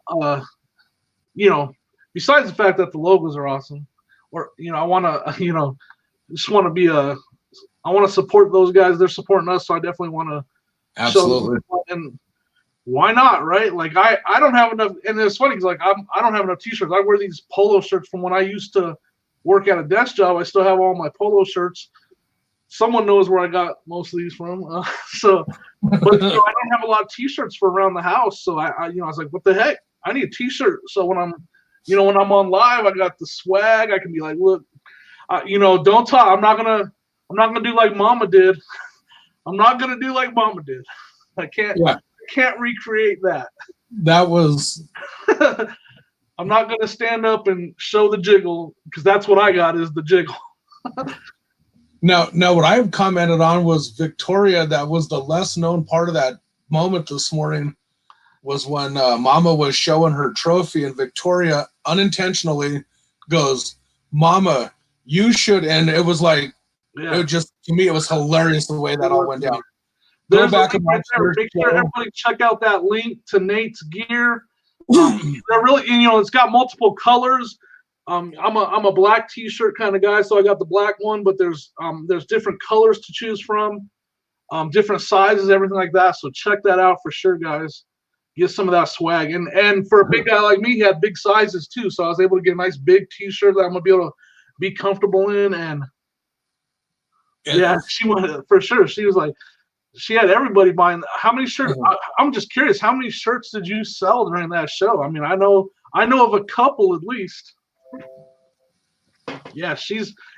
Besides the fact that the logos are awesome, or I want to, just want to be I want to support those guys. They're supporting us, so I definitely want to. Absolutely. And why not, right? Like I don't have enough, and it's funny because I don't have enough t-shirts. I wear these polo shirts from when I used to work at a desk job. I still have all my polo shirts. Someone knows where I got most of these from. But I don't have a lot of t-shirts for around the house. So I was like, what the heck? I need a t-shirt. So when I'm on live, I got the swag. I can be like, look, don't talk. I'm not gonna do like Mama did. I'm not gonna do like Mama did. I can't recreate that. That was. I'm not gonna stand up and show the jiggle because that's what I got is the jiggle. No, what I commented on was Victoria. That was the less known part of that moment this morning was when Mama was showing her trophy and Victoria unintentionally goes, "Mama, you should," and it was like, it just, to me, it was hilarious the way that all went down. Go back and right there. Make sure everybody check out that link to Nate's gear. They're really, it's got multiple colors. I'm a black t-shirt kind of guy, so I got the black one, but there's different colors to choose from, different sizes, everything like that. So check that out for sure, guys. Get some of that swag. And for a big guy like me, he had big sizes too. So I was able to get a nice big t-shirt that I'm gonna be able to be comfortable in. And yeah, she wanted, for sure. She was like, she had everybody buying. How many shirts? I'm just curious. How many shirts did you sell during that show? I mean, I know of a couple at least. Yeah,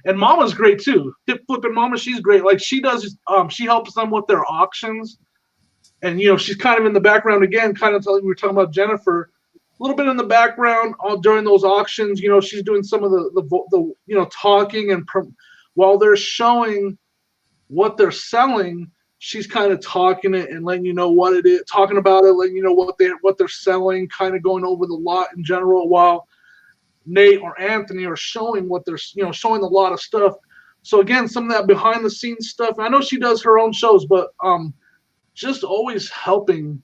and Mama's great too. Hip flipping Mama, she's great. Like she does, she helps them with their auctions, and she's kind of in the background again, kind of we were talking about Jennifer, a little bit in the background all during those auctions. She's doing some of the talking, and while they're showing what they're selling, she's kind of talking it and letting you know what it is, talking about it, letting you know what they're selling, kind of going over the lot in general while Nate or Anthony are showing what they're, showing a lot of stuff. So again, some of that behind the scenes stuff. I know she does her own shows, but just always helping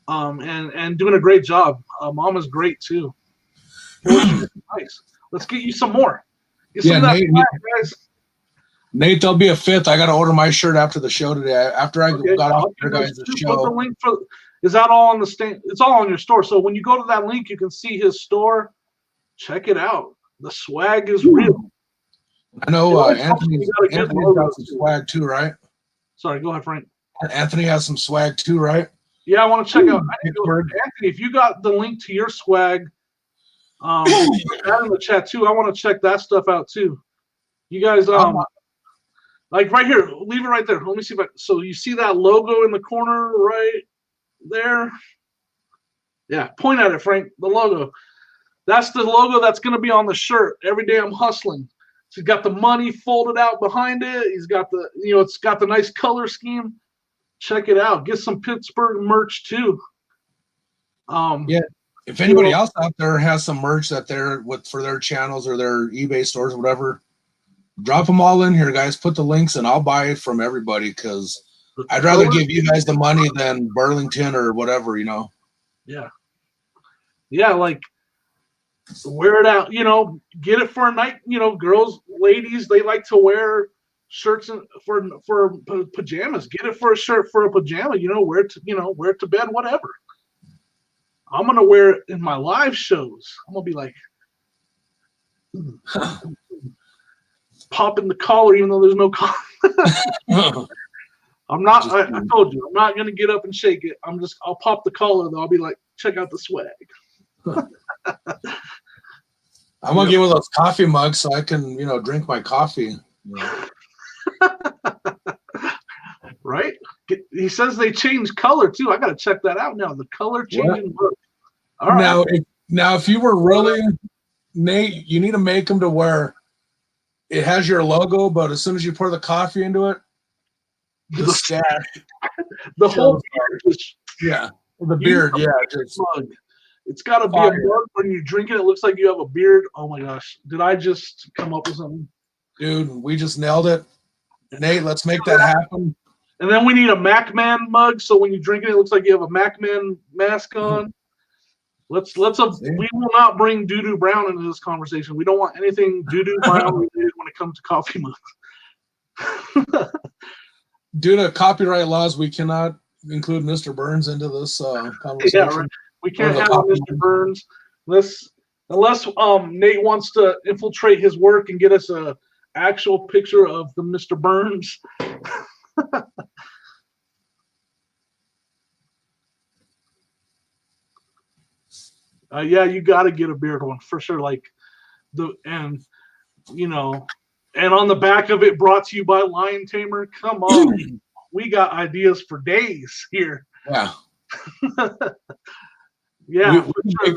and doing a great job. Mama's great too. Nice. Let's get you some more. Get some of that Nate, back, guys. Nate, there'll be a fifth. I got to order my shirt after the show today. After I got off your guys' show. Put the link for. Is that all on the stand? It's all on your store. So when you go to that link, you can see his store. Check it out. The swag is real. I know Anthony's got some swag too, right? Sorry, go ahead, Frank. Anthony has some swag too, right? Yeah, I want to check out. Anthony, if you got the link to your swag, put that in the chat too. I want to check that stuff out too. You guys, like right here, leave it right there. Let me see if so you see that logo in the corner right there? Yeah, point at it, Frank. The logo. That's the logo that's going to be on the shirt. Every day I'm hustling. So he's got the money folded out behind it. He's got the, it's got the nice color scheme. Check it out. Get some Pittsburgh merch too. Yeah. If anybody else out there has some merch that they're for their channels or their eBay stores or whatever, drop them all in here, guys. Put the links and I'll buy it from everybody because I'd rather give you guys the money than Burlington or whatever, Yeah. Yeah, like wear it out, get it for a night, girls, ladies, they like to wear shirts for pajamas. Get it for a shirt for a pajama, wear it to bed, whatever. I'm going to wear it in my live shows. I'm going to be like popping the collar even though there's no collar. I'm not. I told you, I'm not gonna get up and shake it. I'll pop the collar though. I'll be like, check out the swag. I'm gonna get one of those coffee mugs so I can, drink my coffee. Right? He says they change color too. I gotta check that out now. The color changing mug. All right. Now, if you were really Nate, you need to make them to where it has your logo, but as soon as you pour the coffee into it, the stash, the whole beard, the beard, mug. It's got to be a mug when you drink it. It looks like you have a beard. Oh my gosh, did I just come up with something? Dude, we just nailed it. Nate, let's make that happen. And then we need a MacMan mug, so when you drink it, it looks like you have a MacMan mask on. We will not bring Doo-Doo Brown into this conversation. We don't want anything Doo-Doo Brown related when it comes to coffee mugs. Due to copyright laws, we cannot include Mr. Burns into this conversation. Yeah, right. We can't have Mr. Burns unless Nate wants to infiltrate his work and get us a actual picture of the Mr. Burns. Yeah, you got to get a beard one for sure. And on the back of it, brought to you by Lion Tamer. Come on, we got ideas for days here. Yeah, yeah.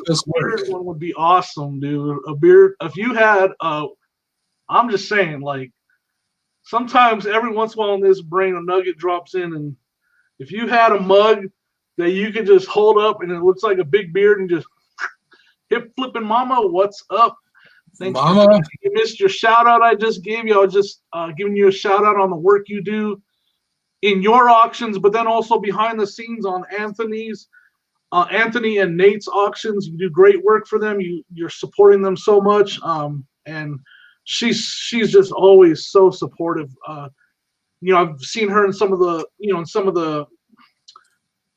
This beard one would be awesome, dude. A beard. If you had, I'm just saying, sometimes every once in a while in this brain a nugget drops in, and if you had a mug that you could just hold up and it looks like a big beard and just hip flipping mama, what's up? Thanks, Mama. You missed your shout out I just gave you. I was just giving you a shout out on the work you do in your auctions, but then also behind the scenes on Anthony and Nate's auctions. You do great work for them. You're supporting them so much. And she's just always so supportive. I've seen her in some of the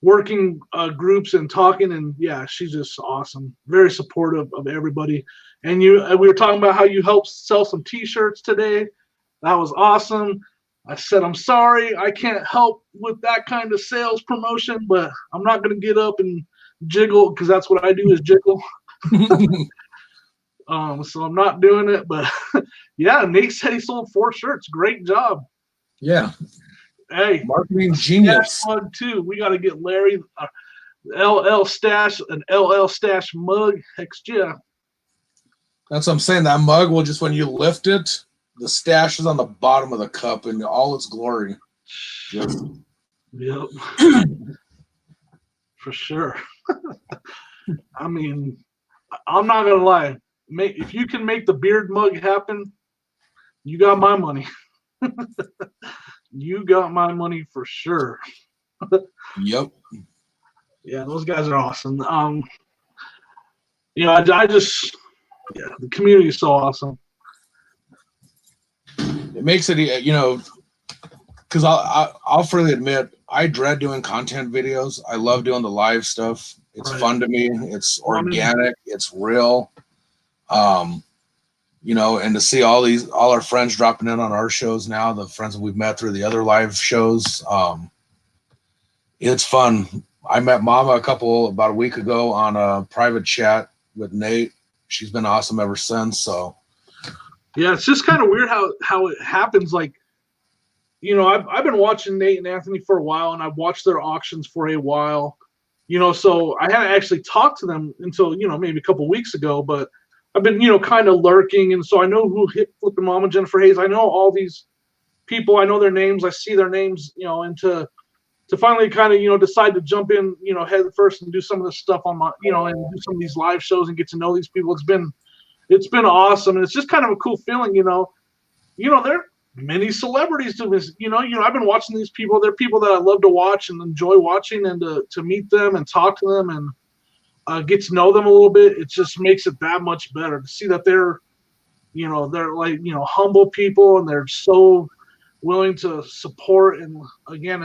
working groups and talking, and yeah, she's just awesome. Very supportive of everybody. And we were talking about how you helped sell some T-shirts today. That was awesome. I said, I'm sorry, I can't help with that kind of sales promotion, but I'm not going to get up and jiggle because that's what I do is jiggle. So I'm not doing it, but yeah, Nate said he sold 4 shirts. Great job. Yeah. Hey, marketing genius. Mug too. We got to get Larry LL Stash, an LL Stash mug. Heck yeah. That's what I'm saying. That mug will just, when you lift it, the stash is on the bottom of the cup in all its glory. Yep. For sure. I mean, I'm not gonna lie. if you can make the beard mug happen, you got my money. You got my money for sure. Yep. Yeah, those guys are awesome. I just, yeah, the community is so awesome. It makes it, because I'll freely admit, I dread doing content videos. I love doing the live stuff. It's fun to me. It's organic. It's real. And to see all our friends dropping in on our shows now, the friends that we've met through the other live shows, it's fun. I met Mama about a week ago on a private chat with Nate. She's been awesome ever since. So yeah, it's just kind of weird how it happens. Like, I've been watching Nate and Anthony for a while, and I've watched their auctions for a while. So I hadn't actually talked to them until maybe a couple weeks ago, but I've been kind of lurking, and so I know who hit Flippin' Mama, Jennifer Hayes. I know all these people. I know their names. I see their names. And to finally kind of decide to jump in head first and do some of this stuff on my and do some of these live shows and get to know these people. It's been awesome, and it's just kind of a cool feeling. There are many celebrities to this. I've been watching these people. They're people that I love to watch and enjoy watching, and to meet them and talk to them and get to know them a little bit. It just makes it that much better to see that they're like humble people, and they're so willing to support. And again,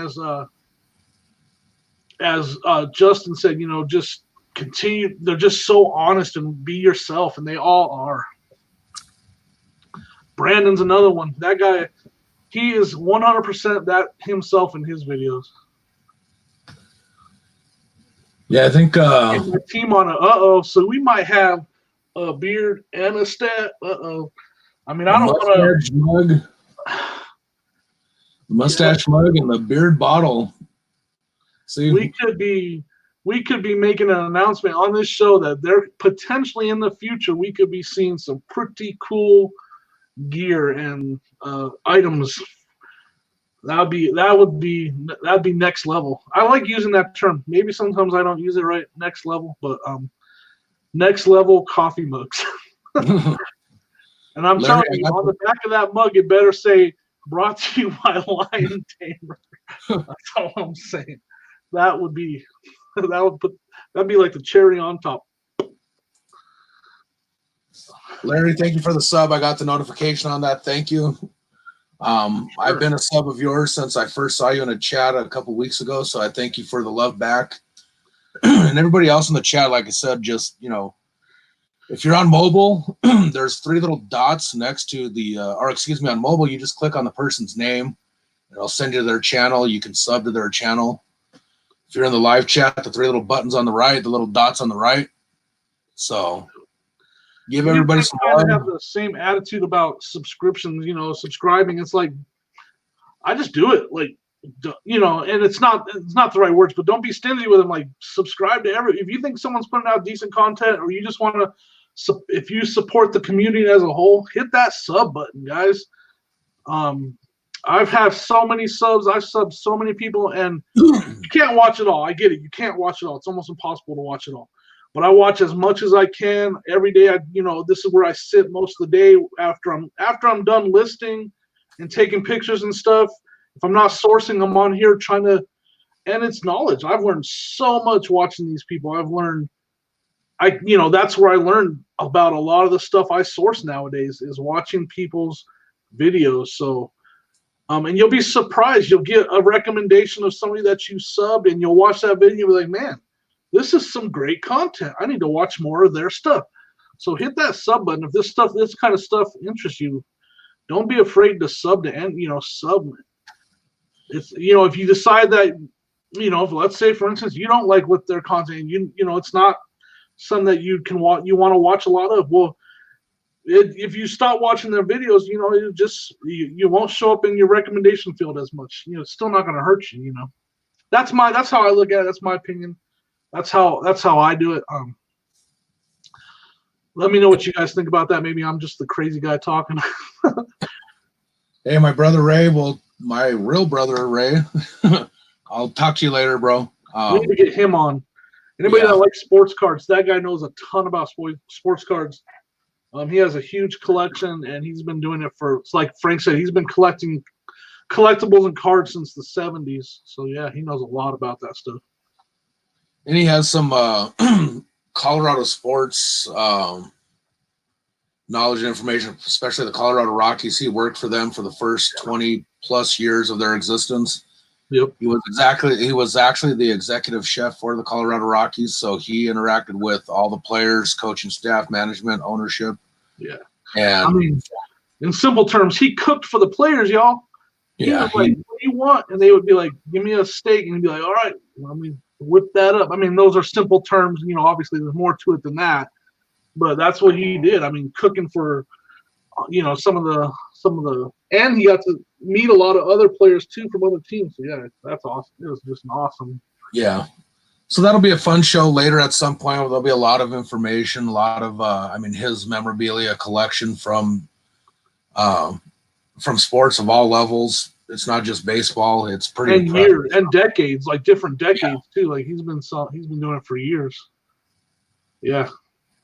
as Justin said, just continue. They're just so honest and be yourself, and they all are. Brandon's another one. That guy, he is 100% that himself in his videos. Yeah, I think the team on it. So we might have a beard and a stat. I mean, I don't want to. The mustache mug and the beard bottle. See, we could be making an announcement on this show that there potentially in the future we could be seeing some pretty cool gear and items. That'd be next level. I like using that term. Maybe sometimes I don't use it right, next level, but next level coffee mugs. And I'm telling you, on the back of that mug, it better say brought to you by Lion Tamer. That's all I'm saying. That'd be like the cherry on top. Larry, thank you for the sub. I got the notification on that. Thank you. Sure. I've been a sub of yours since I first saw you in a chat a couple weeks ago, so I thank you for the love back. And everybody else in the chat, like I said, just if you're on mobile, there's 3 little dots next to on mobile, you just click on the person's name. It'll send you to their channel. You can sub to their channel. If you're in the live chat, the 3 little buttons on the right, the little dots on the right. So give everybody some love. I have the same attitude about subscriptions, subscribing. It's like, I just do it. Like, and it's not the right words, but don't be stingy with them. Like, subscribe to if you think someone's putting out decent content, or you just want to, if you support the community as a whole, hit that sub button, guys. I've had so many subs. I've subbed so many people, and you can't watch it all. I get it. You can't watch it all. It's almost impossible to watch it all. But I watch as much as I can every day. This is where I sit most of the day after I'm done listing and taking pictures and stuff. If I'm not sourcing, I'm on here trying to, and it's knowledge. I've learned so much watching these people. That's where I learned about a lot of the stuff I source nowadays is watching people's videos. So, and you'll be surprised. You'll get a recommendation of somebody that you subbed, and you'll watch that video and you'll be like, man, this is some great content. I need to watch more of their stuff. So hit that sub button. If this kind of stuff interests you, don't be afraid to sub to sub. It's, if you decide that, if, let's say for instance, you don't like what their content, it's not something that you want to watch a lot of. Well, if you stop watching their videos, you won't show up in your recommendation field as much. It's still not going to hurt you. That's how I look at it. That's my opinion. That's how I do it. Let me know what you guys think about that. Maybe I'm just the crazy guy talking. Hey, my brother Ray. Well, my real brother Ray. I'll talk to you later, bro. We need to get him on. Anybody that likes sports cards, that guy knows a ton about sports cards. He has a huge collection, and he's been doing it for, it's like Frank said, he's been collecting collectibles and cards since the 70s. So yeah, he knows a lot about that stuff. And he has some Colorado sports knowledge and information, especially the Colorado Rockies. He worked for them for the first 20 plus years of their existence. Yep. He was actually the executive chef for the Colorado Rockies, so he interacted with all the players, coaching staff, management, ownership. Yeah. And I mean, in simple terms, he cooked for the players, y'all. He was like, what do you want? And they would be like, give me a steak. And he'd be like, all right, let me whip that up. I mean, those are simple terms. You know, obviously there's more to it than that. But that's what he did. I mean, cooking for, you know, some of the, and he got to meet a lot of other players too from other teams. So yeah, that's awesome. It was just an awesome. Yeah. So that'll be a fun show later at some point. There'll be a lot of information, a lot of, his memorabilia collection from sports of all levels. It's not just baseball. It's pretty and impressive. years and decades, like different decades too. Like he's been doing it for years. Yeah.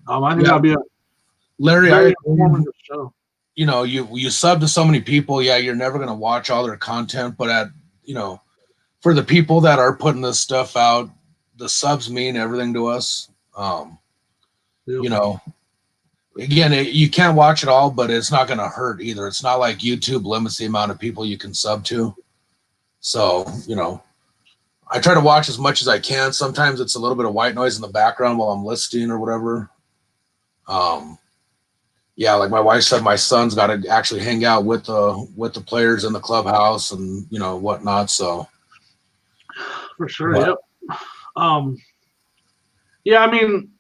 I think that'll be a Larry, very informative show. You know, you sub to so many people. Yeah, you're never going to watch all their content, but for the people that are putting this stuff out, the subs mean everything to us. You know, again, you can't watch it all, but it's not going to hurt either. It's not like YouTube limits the amount of people you can sub to. So, you know, I try to watch as much as I can. Sometimes it's a little bit of white noise in the background while I'm listening or whatever. Like my wife said, my son's got to actually hang out with the players in the clubhouse and, you know, whatnot. So for sure. Yep. I mean,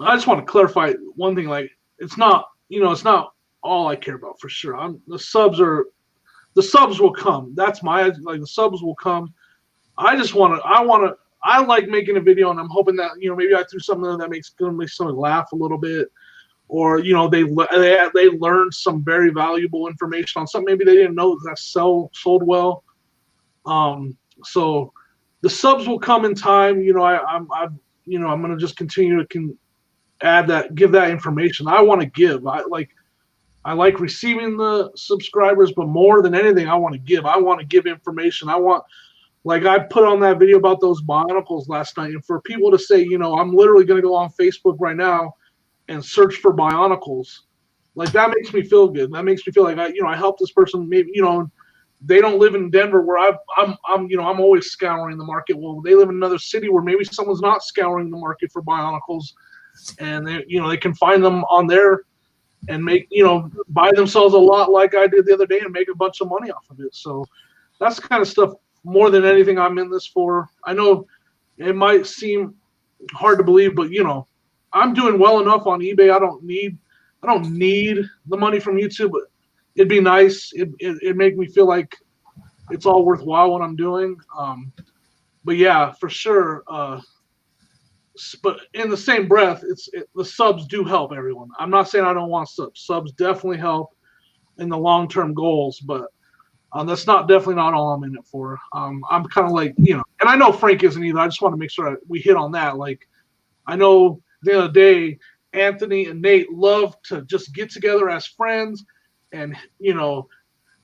I just want to clarify one thing. Like, it's not all I care about for sure. The subs will come. That's the subs will come. I like making a video, and I'm hoping that, you know, maybe I threw something in that makes someone laugh a little bit, or, you know, they learned some very valuable information on something maybe they didn't know that sold well. So the subs will come in time. You know, I'm going to just continue to give that information. I want to give. I like receiving the subscribers, but more than anything, I want to give. I want to give information. Like I put on that video about those Bionicles last night, and for people to say, you know, I'm literally going to go on Facebook right now and search for Bionicles, like that makes me feel good. That makes me feel like I helped this person. Maybe, you know, they don't live in Denver where I'm always scouring the market. Well, they live in another city where maybe someone's not scouring the market for Bionicles, and they can find them on there and buy themselves a lot like I did the other day and make a bunch of money off of it. So that's the kind of stuff more than anything I'm in this for. I know it might seem hard to believe, but, you know, I'm doing well enough on eBay. I don't need the money from YouTube, but it'd be nice. It'd make me feel like it's all worthwhile what I'm doing. But yeah, for sure. But in the same breath, the subs do help everyone. I'm not saying I don't want subs. Subs definitely help in the long-term goals, but that's definitely not all I'm in it for. I'm kind of like, you know, and I know Frank isn't either. I just want to make sure we hit on that. Like, I know the other day, Anthony and Nate love to just get together as friends and, you know,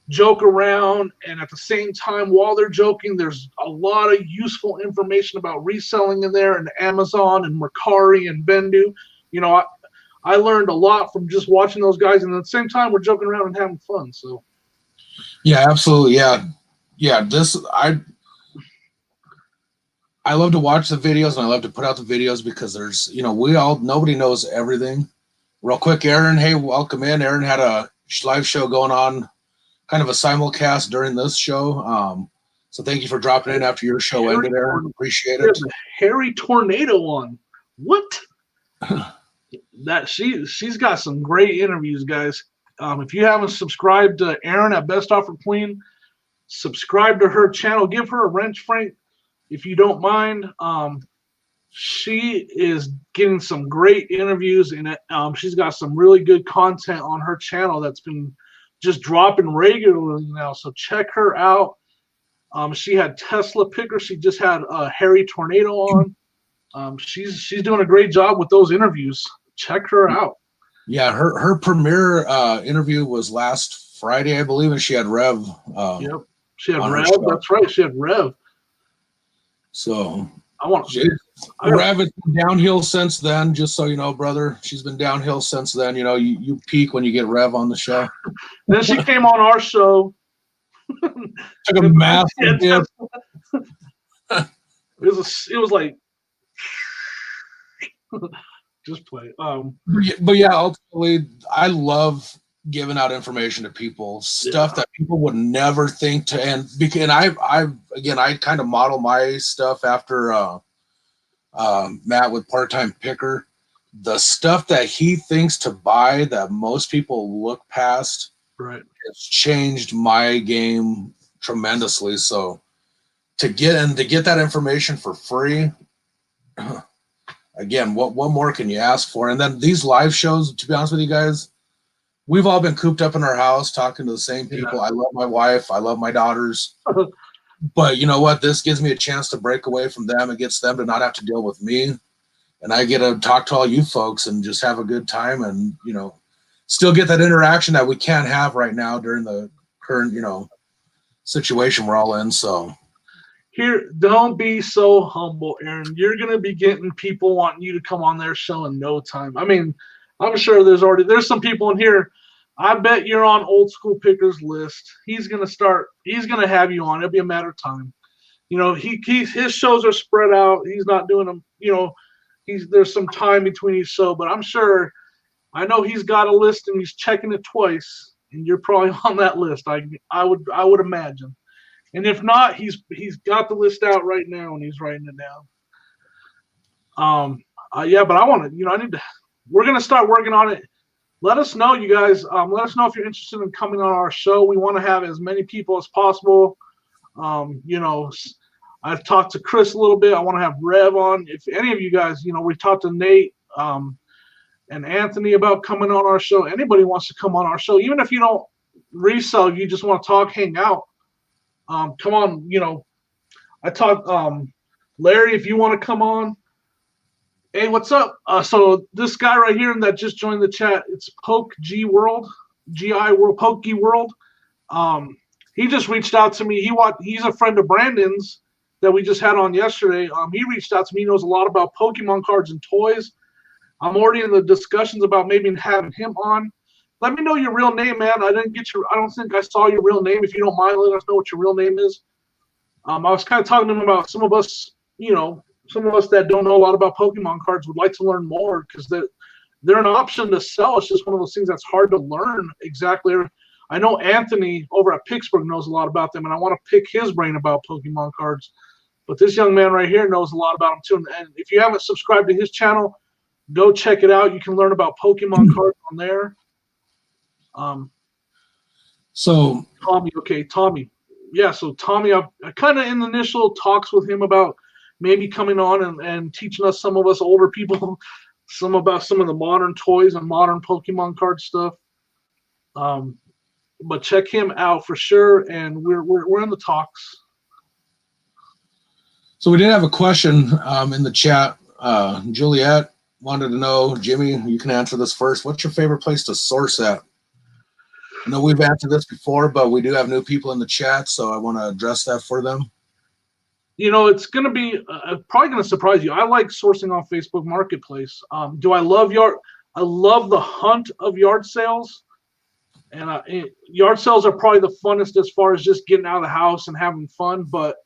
joke around. And at the same time, while they're joking, there's a lot of useful information about reselling in there, and Amazon and Mercari and Bendu. You know, I learned a lot from just watching those guys. And at the same time, we're joking around and having fun. So. Yeah, absolutely. Yeah. I love to watch the videos, and I love to put out the videos because there's, you know, nobody knows everything. Real quick, Aaron, hey, welcome in. Aaron had a live show going on, kind of a simulcast during this show. So thank you for dropping in after your show ended, Aaron. Appreciate it. Harry Tornado on. What? She's got some great interviews, guys. If you haven't subscribed to Aaron at Best Offer Queen, subscribe to her channel. Give her a wrench, Frank, if you don't mind. She is getting some great interviews, and she's got some really good content on her channel that's been just dropping regularly now. So check her out. She had Tesla Picker. She just had Harry Tornado on. She's doing a great job with those interviews. Check her out. Yeah, her premiere interview was last Friday, I believe, and she had Rev Yep. She had on her Rev. show. That's right. She had Rev. So I want Rev has been downhill since then, just so you know, brother. She's been downhill since then. You know, you peak when you get Rev on the show. Then she came on our show. Took a massive dip. It was like just play. But yeah, ultimately, I love giving out information to people, stuff that people would never think to. And I kind of model my stuff after Matt with Part-Time Picker. The stuff that he thinks to buy that most people look past, right, has changed my game tremendously. So to get that information for free, again, what more can you ask for? And then these live shows, to be honest with you guys, we've all been cooped up in our house talking to the same people. I love my wife, I love my daughters. But you know what? This gives me a chance to break away from them. It gets them to not have to deal with me. And I get to talk to all you folks and just have a good time and, you know, still get that interaction that we can't have right now during the current, you know, situation we're all in. So here, don't be so humble, Aaron. You're gonna be getting people wanting you to come on their show in no time. I mean, I'm sure there's some people in here. I bet you're on Old School Picker's list. He's gonna have you on. It'll be a matter of time. You know, his shows are spread out. He's not doing them, you know, there's some time between each show, but I'm sure I know he's got a list and he's checking it twice, and you're probably on that list. I would imagine. And if not, he's got the list out right now and he's writing it down. Yeah, but I want to, you know, we're going to start working on it. Let us know, you guys. Let us know if you're interested in coming on our show. We want to have as many people as possible. You know, I've talked to Chris a little bit. I want to have Rev on. If any of you guys, you know, we talked to Nate and Anthony about coming on our show. Anybody wants to come on our show, even if you don't resell, you just want to talk, hang out. Come on, you know, I talked, Larry, if you want to come on. Hey, what's up? So this guy right here that just joined the chat, it's Poke G World, GI World, Poke G World. He just reached out to me. He's a friend of Brandon's that we just had on yesterday. He reached out to me. He knows a lot about Pokemon cards and toys. I'm already in the discussions about maybe having him on. Let me know your real name, man. I don't think I saw your real name. If you don't mind, let us know what your real name is. I was kind of talking to him about some of us, you know, some of us that don't know a lot about Pokemon cards would like to learn more because they're an option to sell. It's just one of those things that's hard to learn exactly. I know Anthony over at Pittsburgh knows a lot about them, and I want to pick his brain about Pokemon cards. But this young man right here knows a lot about them too. And if you haven't subscribed to his channel, go check it out. You can learn about Pokemon cards on there. So Tommy. Yeah, so Tommy, I kind of in the initial talks with him about maybe coming on and teaching us, some of us older people, about some of the modern toys and modern Pokemon card stuff. But check him out for sure, and we're in the talks. So we did have a question in the chat. Juliet wanted to know, Jimmy, you can answer this first. What's your favorite place to source at? I know we've answered this before, but we do have new people in the chat, so I want to address that for them. You know, it's going to be probably going to surprise you. I like sourcing on Facebook Marketplace. Do I love I love the hunt of yard sales. And yard sales are probably the funnest as far as just getting out of the house and having fun. But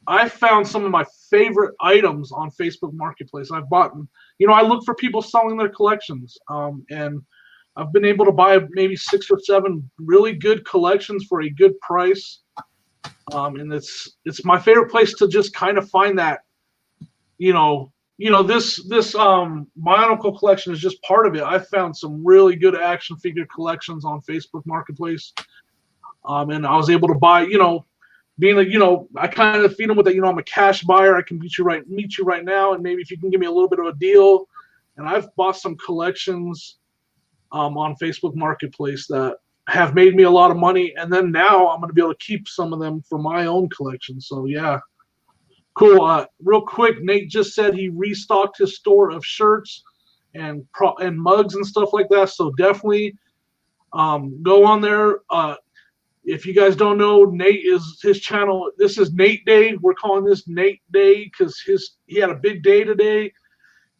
I found some of my favorite items on Facebook Marketplace. I've bought, you know, I look for people selling their collections. And I've been able to buy maybe 6 or 7 really good collections for a good price. And it's my favorite place to just kind of find that, this Bionicle collection is just part of it. I found some really good action figure collections on Facebook Marketplace. And I was able to buy, I kind of feed them with that, I'm a cash buyer. I can meet you right now. And maybe if you can give me a little bit of a deal. And I've bought some collections on Facebook Marketplace that have made me a lot of money, and then now I'm going to be able to keep some of them for my own collection. So yeah, cool. Real quick, Nate just said he restocked his store of shirts and mugs and stuff like that. So definitely go on there. If you guys don't know, Nate is his channel. This is Nate Day. We're calling this Nate Day because he had a big day today.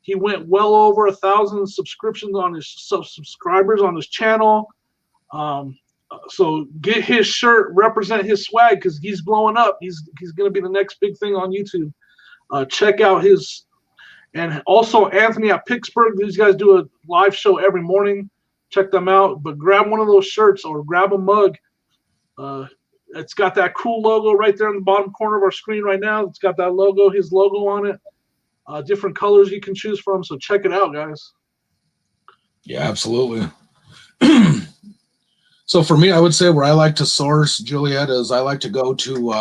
He went well over 1,000 subscriptions on his subscribers on his channel. So get his shirt, represent his swag because he's blowing up. He's going to be the next big thing on YouTube. Check out his, and also Anthony at Pittsburgh. These guys do a live show every morning. Check them out. But grab one of those shirts or grab a mug. It's got that cool logo right there in the bottom corner of our screen right now. It's got that logo, his logo on it. Different colors you can choose from. So check it out, guys. Yeah, absolutely. So for me, I would say where I like to source, Juliet, is I like to go to,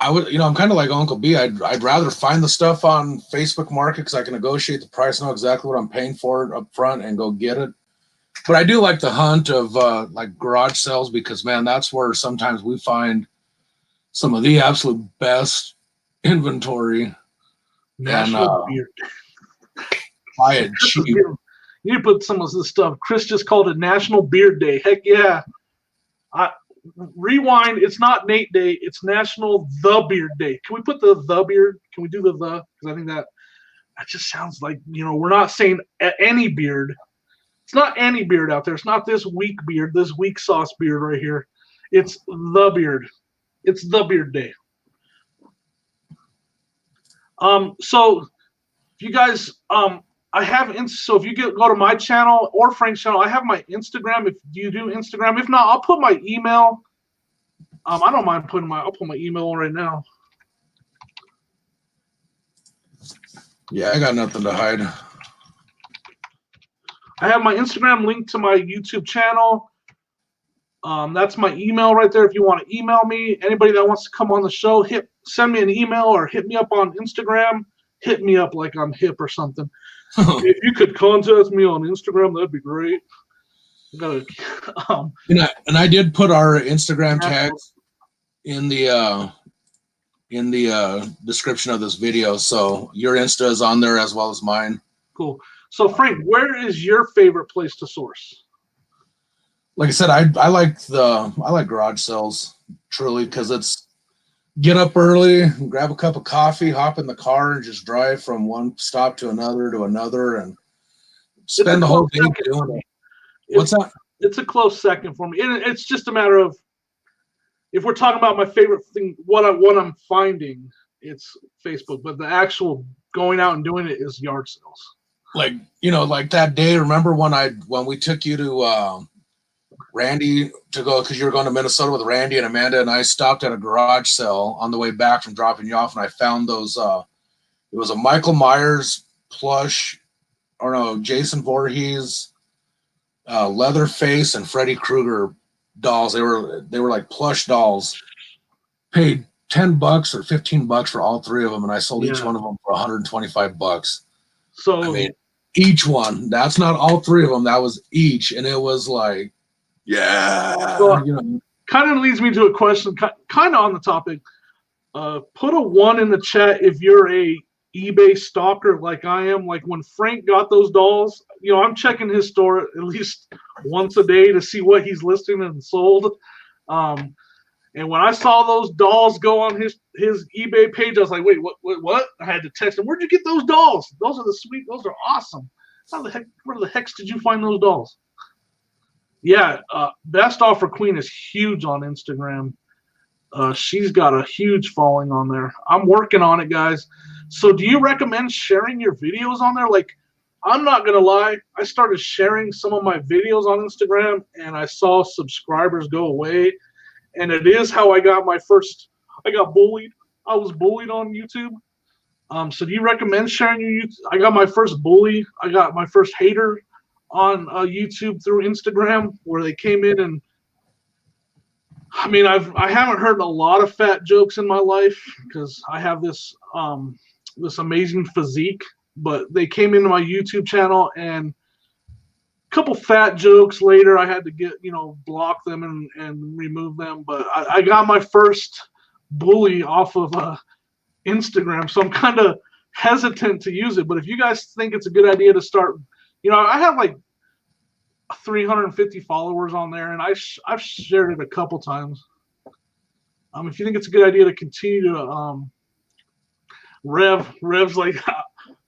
I'm kind of like Uncle B. I'd rather find the stuff on Facebook Market because I can negotiate the price, know exactly what I'm paying for it up front and go get it. But I do like the hunt of like garage sales because, man, that's where sometimes we find some of the absolute best inventory. National beard. Buy it cheap. You need to put some of this stuff. Chris just called it National Beard Day. Heck yeah. Rewind. It's not Nate Day. It's National The Beard Day. Can we put the beard? Can we do the? Because I think that just sounds like, we're not saying any beard. It's not any beard out there. It's not this weak beard, this weak sauce beard right here. It's the beard. It's the beard day. So if you guys, so if you go to my channel or Frank's channel, I have my Instagram. If you do Instagram, if not, I'll put my email. I don't mind I'll put my email right now. Yeah, I got nothing to hide. I have my Instagram linked to my YouTube channel. That's my email right there. If you want to email me, anybody that wants to come on the show, send me an email or hit me up on Instagram. Hit me up like I'm hip or something. If you could contact me on Instagram, that'd be great. And I did put our Instagram tags in the description of this video, so your Insta is on there as well as mine. Cool. So Frank, where is your favorite place to source? Like I said, I like garage sales truly because it's get up early, grab a cup of coffee, hop in the car, and just drive from one stop to another, and spend the whole day doing it. What's that? It's a close second for me. And it's just a matter of, if we're talking about my favorite thing, what I'm finding, it's Facebook. But the actual going out and doing it is yard sales. Like that day. Remember when we took you to Randy to go, because you were going to Minnesota with Randy and Amanda, and I stopped at a garage sale on the way back from dropping you off, and I found those. It was a Michael Myers plush, or no, Jason Voorhees, Leatherface, and Freddy Krueger dolls. They were like plush dolls. Paid $10 or $15 for all three of them, and I sold each one of them for $125. So I mean, each one. That's not all three of them. That was each, and it was like, yeah. Well, kind of leads me to a question, kind of on the topic. Put a 1 in the chat if you're a eBay stalker like I am. Like when Frank got those dolls, I'm checking his store at least once a day to see what he's listing and sold. And when I saw those dolls go on his eBay page, I was like, wait, what? I had to text him, where'd you get those dolls? Those are those are awesome. Where the heck did you find those dolls? Yeah, Best Offer Queen is huge on Instagram. She's got a huge following on there. I'm working on it, guys. So do you recommend sharing your videos on there? Like, I'm not going to lie. I started sharing some of my videos on Instagram, and I saw subscribers go away. And it is how I got I got bullied. I was bullied on YouTube. So do you recommend sharing your YouTube? I got my first bully. I got my first hater on YouTube through Instagram, where they came in and, I mean, I haven't heard a lot of fat jokes in my life because I have this amazing physique, but they came into my YouTube channel, and a couple fat jokes later, I had to get, block them and remove them. But I got my first bully off of Instagram, so I'm kind of hesitant to use it. But if you guys think it's a good idea to start, I have like 350 followers on there, and I've shared it a couple times. If you think it's a good idea to continue to Rev's like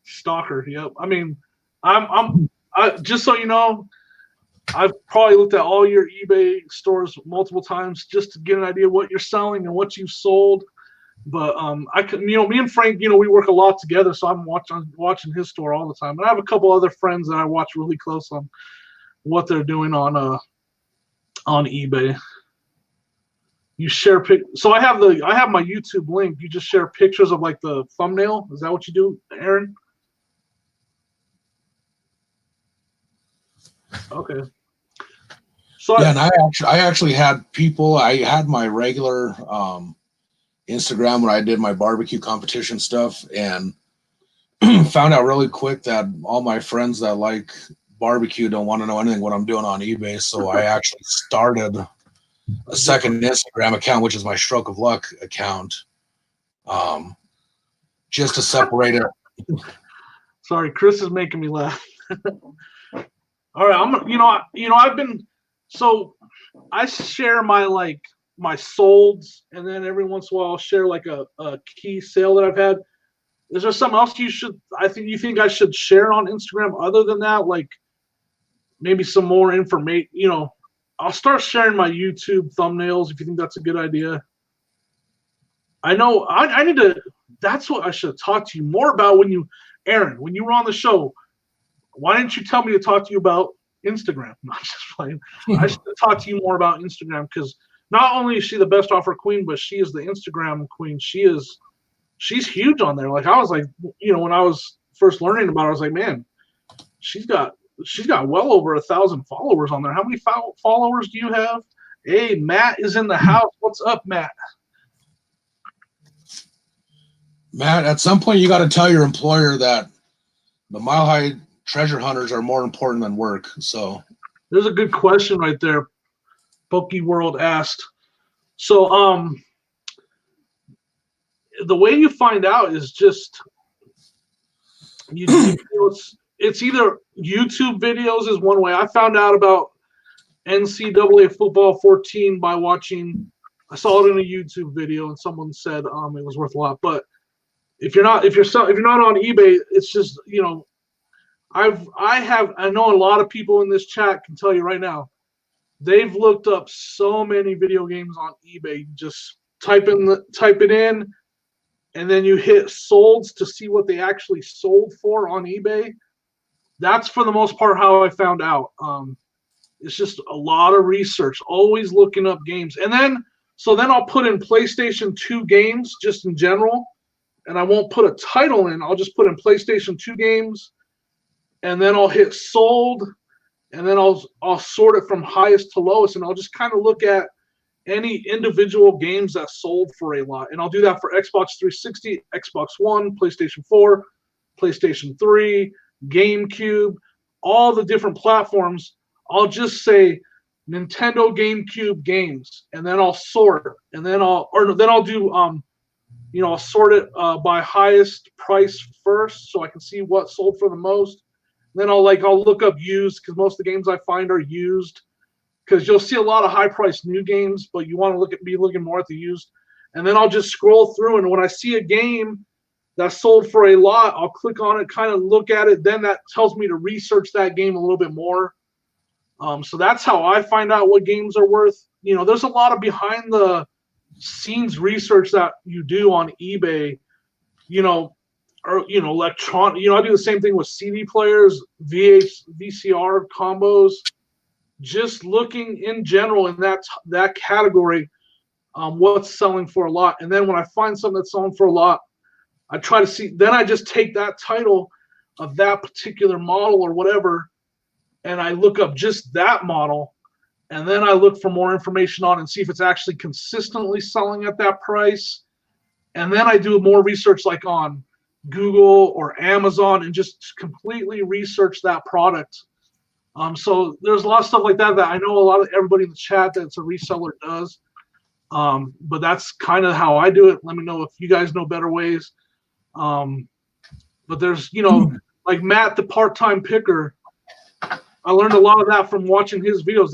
stalker. Yep. I mean, I just so you know, I've probably looked at all your eBay stores multiple times just to get an idea of what you're selling and what you've sold. But I could, me and Frank, we work a lot together, so I'm watching his store all the time. And I have a couple other friends that I watch really close on what they're doing on eBay. You share so I have my YouTube link. You just share pictures of like the thumbnail. Is that what you do, Aaron? Okay. So yeah, and I actually had people. I had my regular Instagram when I did my barbecue competition stuff, and found out really quick that all my friends that like barbecue don't want to know anything what I'm doing on eBay. So I actually started a second Instagram account, which is my Stroke of Luck account, just to separate it. Sorry, Chris is making me laugh. All right, I've been, so I share my solds, and then every once in a while I'll share like a key sale that I've had. Is there something else you think I should share on Instagram other than that? Like maybe some more information, I'll start sharing my YouTube thumbnails if you think that's a good idea. I know I need to, that's what I should talk to you more about Aaron, when you were on the show. Why didn't you tell me to talk to you about Instagram? I'm not just playing. I should talk to you more about Instagram, because not only is she the best offer queen, but she is the Instagram queen. She's huge on there. Like I was like, when I was first learning about her, I was like, man, she's got well over 1,000 followers on there. How many followers do you have? Hey, Matt is in the house. What's up, Matt? Matt, at some point you got to tell your employer that the Mile High treasure hunters are more important than work. So there's a good question right there. Pokey World asked. So the way you find out is just it's either YouTube videos is one way. I found out about NCAA football 14 by watching. I saw it in a YouTube video, and someone said it was worth a lot. But if you're not on eBay, it's just I know a lot of people in this chat can tell you right now, they've looked up so many video games on eBay. You just type it in, and then you hit solds to see what they actually sold for on eBay. That's for the most part how I found out. It's just a lot of research, always looking up games. And then I'll put in PlayStation 2 games just in general, and I won't put a title in. I'll just put in PlayStation 2 games, and then I'll hit sold, and then I'll sort it from highest to lowest, and I'll just kind of look at any individual games that sold for a lot. And I'll do that for Xbox 360, Xbox One, PlayStation 4, PlayStation 3, GameCube, all the different platforms. I'll just say Nintendo GameCube games, and then I'll sort, and then I'll do I'll sort it by highest price first, so I can see what sold for the most. Then I'll look up used, because most of the games I find are used, because you'll see a lot of high priced new games, but you want to be looking more at the used. And then I'll just scroll through, and when I see a game that sold for a lot, I'll click on it, kind of look at it. Then that tells me to research that game a little bit more. So that's how I find out what games are worth. There's a lot of behind the scenes research that you do on eBay, or electronic. I do the same thing with CD players, VCR combos. Just looking in general in that category, what's selling for a lot. And then when I find something that's selling for a lot, I try to see. Then I just take that title of that particular model or whatever, and I look up just that model, and then I look for more information on it and see if it's actually consistently selling at that price. And then I do more research like on Google or Amazon and just completely research that product. So there's a lot of stuff like that I know everybody in the chat that's a reseller does. But that's kind of how I do it. Let me know if you guys know better ways. But there's, like Matt, the part-time picker. I learned a lot of that from watching his videos.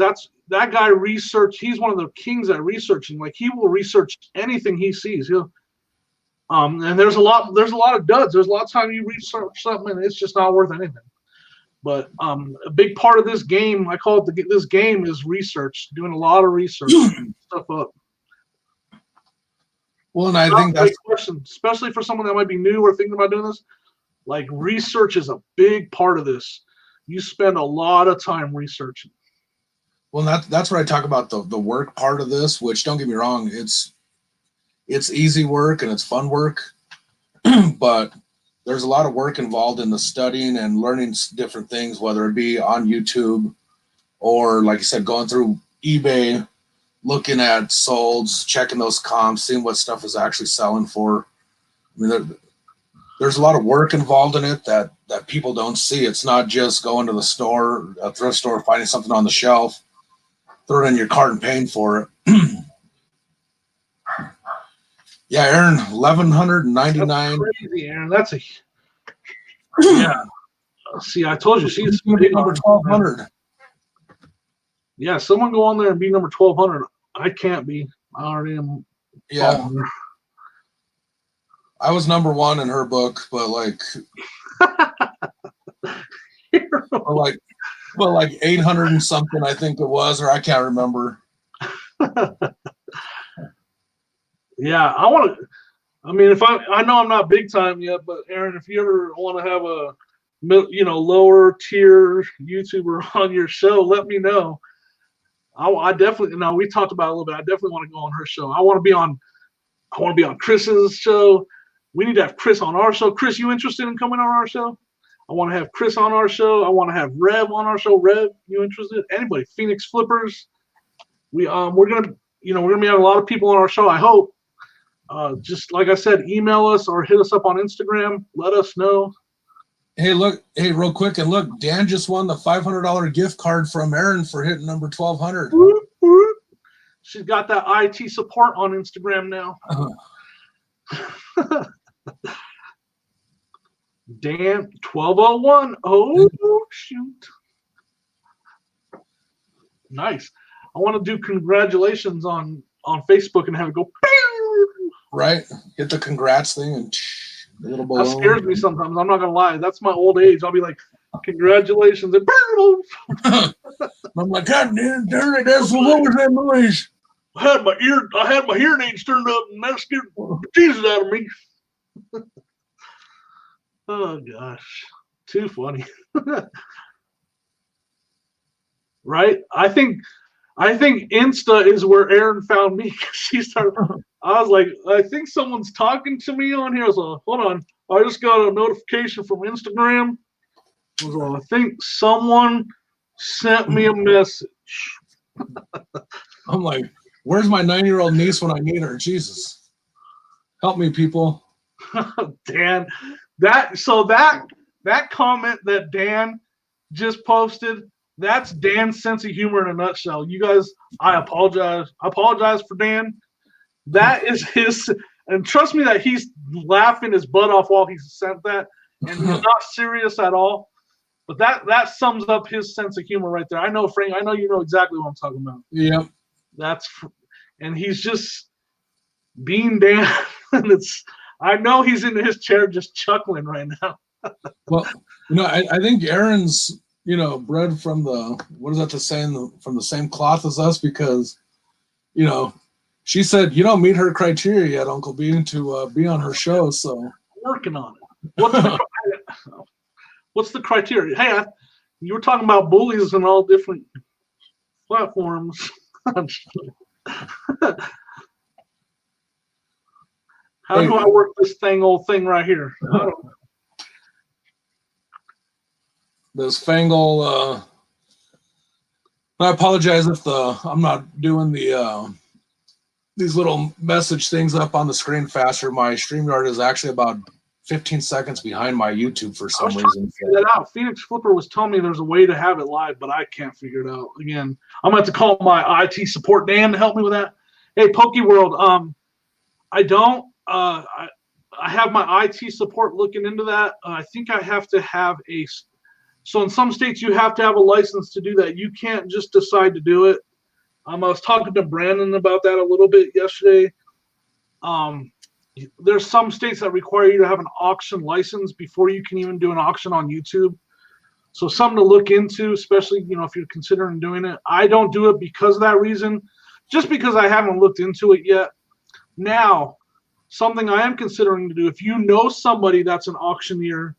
That guy research. He's one of the kings at researching. Like he will research anything he sees. And there's a lot of duds. There's a lot of time you research something and it's just not worth anything. But a big part of this game, I call it this game, is research. Doing a lot of research, stuff up. Well, and I think that's a question, especially for someone that might be new or thinking about doing this. Like research is a big part of this. You spend a lot of time researching. Well, that's where I talk about the work part of this, which don't get me wrong, it's easy work and it's fun work, but there's a lot of work involved in the studying and learning different things, whether it be on YouTube or, like you said, going through eBay, looking at solds, checking those comps, seeing what stuff is actually selling for. I mean, there's a lot of work involved in it that people don't see. It's not just going to the store, a thrift store, finding something on the shelf, throw it in your cart and paying for it. Yeah, Aaron, 1,199. That's crazy, Aaron. That's yeah. See, I told you, she's number 1,200. Yeah, someone go on there and be number 1,200. I can't be. I already am. Yeah. I was number 1 in her book, but like 800 and something, I think it was, or I can't remember. Yeah, I mean, if I know I'm not big time yet, but Aaron, if you ever want to have a, lower tier YouTuber on your show, let me know. I definitely, we talked about it a little bit. I definitely want to go on her show. I want to be on Chris's show. We need to have Chris on our show. Chris, you interested in coming on our show? I want to have Chris on our show. I want to have Rev on our show. Rev, you interested? Anybody? Phoenix Flippers. We're gonna be having a lot of people on our show, I hope. Just like I said, email us or hit us up on Instagram. Let us know. Hey, real quick, and look, Dan just won the $500 gift card from Aaron for hitting number 1,200. Whoop, whoop. She's got that IT support on Instagram now. Dan 1201. Oh shoot! Nice. I want to do congratulations on Facebook and have it go. Right, hit the congrats thing and a little balloon. That scares me sometimes. I'm not gonna lie. That's my old age. I'll be like, congratulations and I'm like, God damn it, that's what was that noise? I had my hearing aids turned up and that scared Jesus out of me. Oh gosh, too funny. Right? I think Insta is where Aaron found me. She started. I was like, I think someone's talking to me on here. I was like, hold on, I just got a notification from Instagram. I was like, I think someone sent me a message. I'm like, where's my 9-year-old niece when I need her? Jesus, help me, people. Dan, that comment that Dan just posted, that's Dan's sense of humor in a nutshell. You guys, I apologize. I apologize for Dan. That is his, and trust me that he's laughing his butt off while he sent that, and he's not serious at all. But that sums up his sense of humor right there. I know, Frank. I know you know exactly what I'm talking about. Yep. And he's just being Dan. And I know he's in his chair just chuckling right now. Well, I think Aaron's, bred from from the same cloth as us, because, she said, you don't meet her criteria yet, Uncle B, to be on her show. So working on it. What's the criteria? Hey, you were talking about bullies and all different platforms. How do I work this old thing right here? I don't know. This Fangle, I apologize if I'm not doing these little message things up on the screen faster. My StreamYard is actually about 15 seconds behind my YouTube for some reason. Figure that out. Phoenix Flipper was telling me there's a way to have it live, but I can't figure it out. Again, I'm gonna have to call my IT support Dan to help me with that. Hey, Poke World, I don't. I have my IT support looking into that. I think I have to have so in some states you have to have a license to do that. You can't just decide to do it. I was talking to Brandon about that a little bit yesterday. There's some states that require you to have an auction license before you can even do an auction on YouTube. So something to look into, especially, if you're considering doing it. I don't do it because of that reason, just because I haven't looked into it yet. Now, something I am considering to do, if you know somebody that's an auctioneer,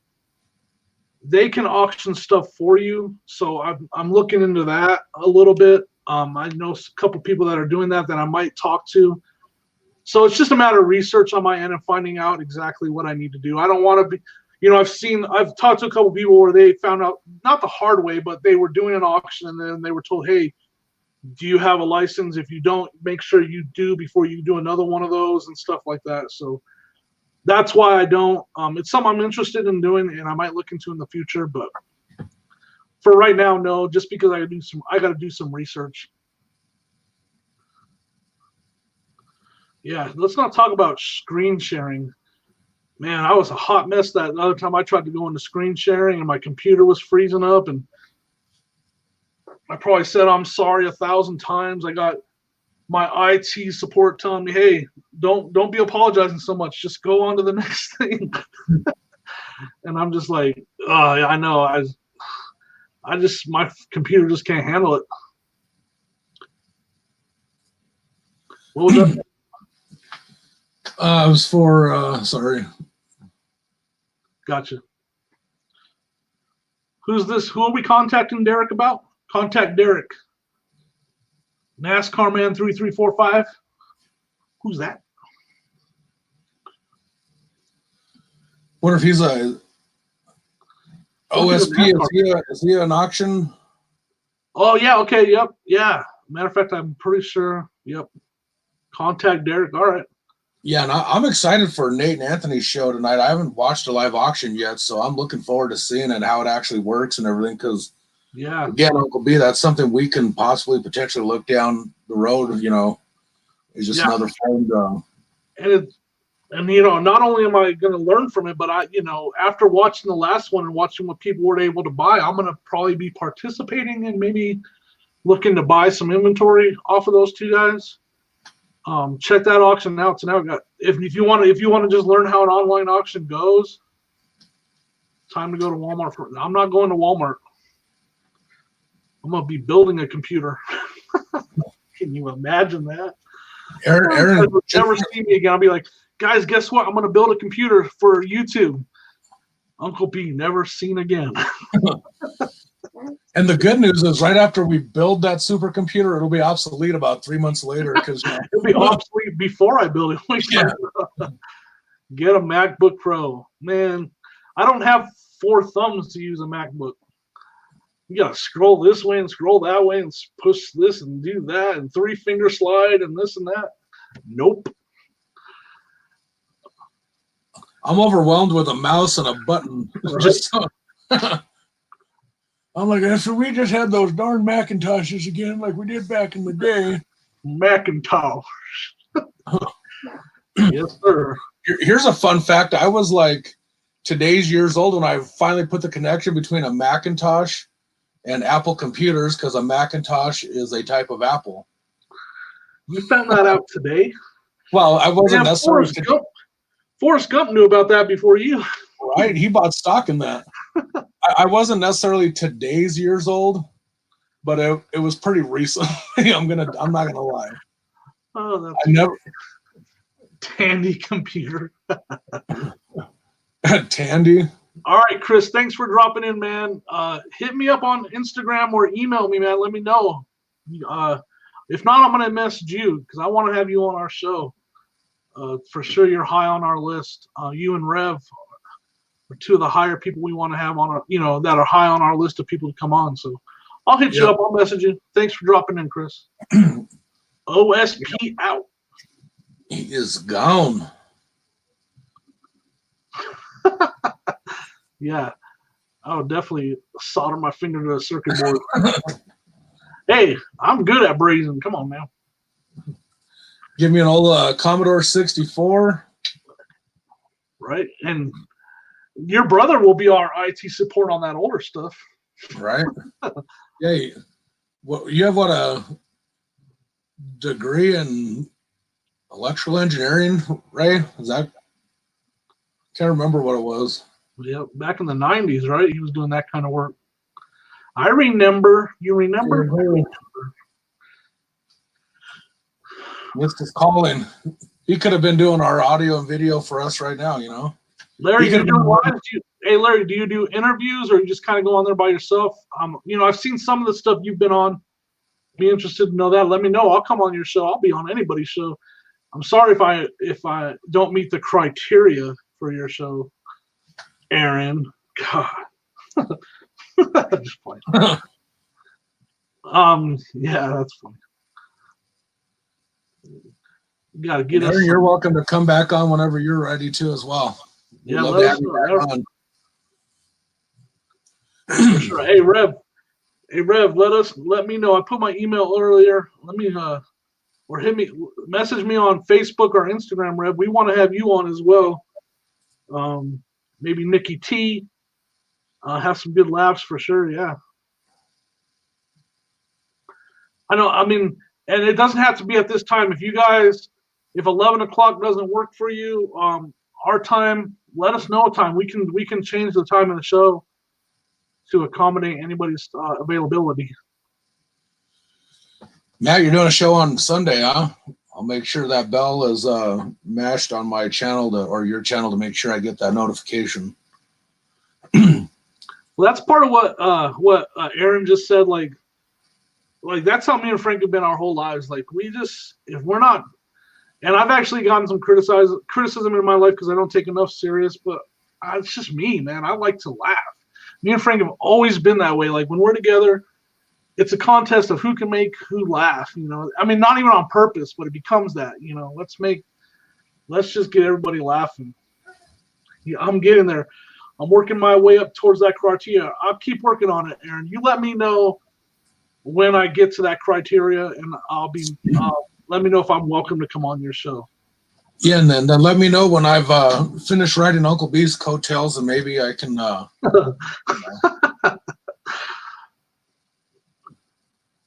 they can auction stuff for you. So I'm looking into that a little bit. I know a couple people that are doing that I might talk to. So it's just a matter of research on my end and finding out exactly what I need to do. I don't want to be, I've talked to a couple people where they found out, not the hard way, but they were doing an auction and then they were told, hey, do you have a license? If you don't, make sure you do before you do another one of those and stuff like that. So that's why I don't. It's something I'm interested in doing and I might look into in the future, but for right now, no, just because I got to do some research. Yeah, let's not talk about screen sharing. Man, I was a hot mess that other time I tried to go into screen sharing and my computer was freezing up and I probably said I'm sorry 1,000 times. I got my IT support telling me, hey, don't be apologizing so much. Just go on to the next thing. And I'm just like, oh, yeah, I know. My computer just can't handle it. What was that? It was for, sorry. Gotcha. Who's this? Who are we contacting Derek about? Contact Derek. NASCAR Man 3345. Who's that? Wonder if he's a OSP. Is he an auction? Oh, yeah. Okay. Yep. Yeah. Matter of fact, I'm pretty sure. Yep. Contact Derek. All right. Yeah, and I'm excited for Nate and Anthony's show tonight. I haven't watched a live auction yet, so I'm looking forward to seeing it, how it actually works and everything. Because, yeah, again, Uncle B, that's something we can possibly potentially look down the road. It's just another friend. And not only am I going to learn from it, but after watching the last one and watching what people were able to buy, I'm going to probably be participating and maybe looking to buy some inventory off of those two guys. Check that auction out. So now if you want to just learn how an online auction goes, time to go to Walmart. I'm not going to Walmart. I'm gonna be building a computer. Can you imagine that? Aaron will never see me again. I'll be like, guys, guess what? I'm gonna build a computer for YouTube. Uncle B, never seen again. And the good news is, right after we build that supercomputer, it'll be obsolete about 3 months later. Because it'll be obsolete before I build it. Yeah. Get a MacBook Pro, man. I don't have 4 thumbs to use a MacBook. You gotta scroll this way and scroll that way and push this and do that and 3-finger slide and this and that. Nope. I'm overwhelmed with a mouse and a button. Right? I'm like, so we just had those darn Macintoshes again, like we did back in the day. Macintosh. Yes, sir. Here's a fun fact. I was like today's years old when I finally put the connection between a Macintosh and Apple computers, because a Macintosh is a type of Apple. You found that out today? Well, I wasn't necessarily. Forrest Gump knew about that before you. Right? He bought stock in that. I wasn't necessarily today's years old, but it was pretty recent. I'm not gonna lie. Oh, that's I never Tandy computer. Tandy. All right, Chris, thanks for dropping in, man. Hit me up on Instagram or email me, man. Let me know. If not, I'm gonna message you because I want to have you on our show. For sure, you're high on our list. You and Rev are 2 of the higher people we want to have on our, that are high on our list of people to come on. So I'll hit you up. I'll message you. Thanks for dropping in, Chris. OSP out. He is gone. Yeah, I would definitely solder my finger to a circuit board. Hey, I'm good at brazing. Come on, man. Give me an old Commodore 64. right? And your brother will be our IT support on that older stuff. Right. Yeah. What you have? What a degree in electrical engineering, right? Is that? Can't remember what it was. Yeah, back in the 90s, right? He was doing that kind of work. I remember. You remember? Missed his calling. He could have been doing our audio and video for us right now, you know. Larry, you do live? Hey, Larry, do you do interviews or you just kind of go on there by yourself? I've seen some of the stuff you've been on. Be interested to know that. Let me know. I'll come on your show. I'll be on anybody's show. I'm sorry if I don't meet the criteria for your show, Aaron. God. Just playing. Yeah, that's funny. You gotta get us. You're welcome to come back on whenever you're ready to as well. We'd love to have you back on. For sure. Hey Rev, let me know. I put my email earlier. Let me or message me on Facebook or Instagram, Rev. We want to have you on as well. Maybe Nikki T. Have some good laughs for sure. Yeah. I know. I mean, and it doesn't have to be at this time. If 11 o'clock doesn't work for you, our time, let us know a time. We can change the time of the show to accommodate anybody's availability. Matt, you're doing a show on Sunday, huh? I'll make sure that bell is mashed on my channel or your channel to make sure I get that notification. Well, that's part of what Aaron just said. Like that's how me and Frank have been our whole lives. Like if we're not, and I've actually gotten some criticism in my life because I don't take enough serious. But it's just me, man. I like to laugh. Me and Frank have always been that way. Like when we're together, it's a contest of who can make who laugh. You know, I mean, not even on purpose, but it becomes that. You know, let's just get everybody laughing. Yeah, I'm getting there. I'm working my way up towards that criteria. I'll keep working on it, Aaron. You let me know when I get to that criteria, and let me know if I'm welcome to come on your show. Yeah, and then let me know when I've finished writing Uncle B's coattails, and maybe I can.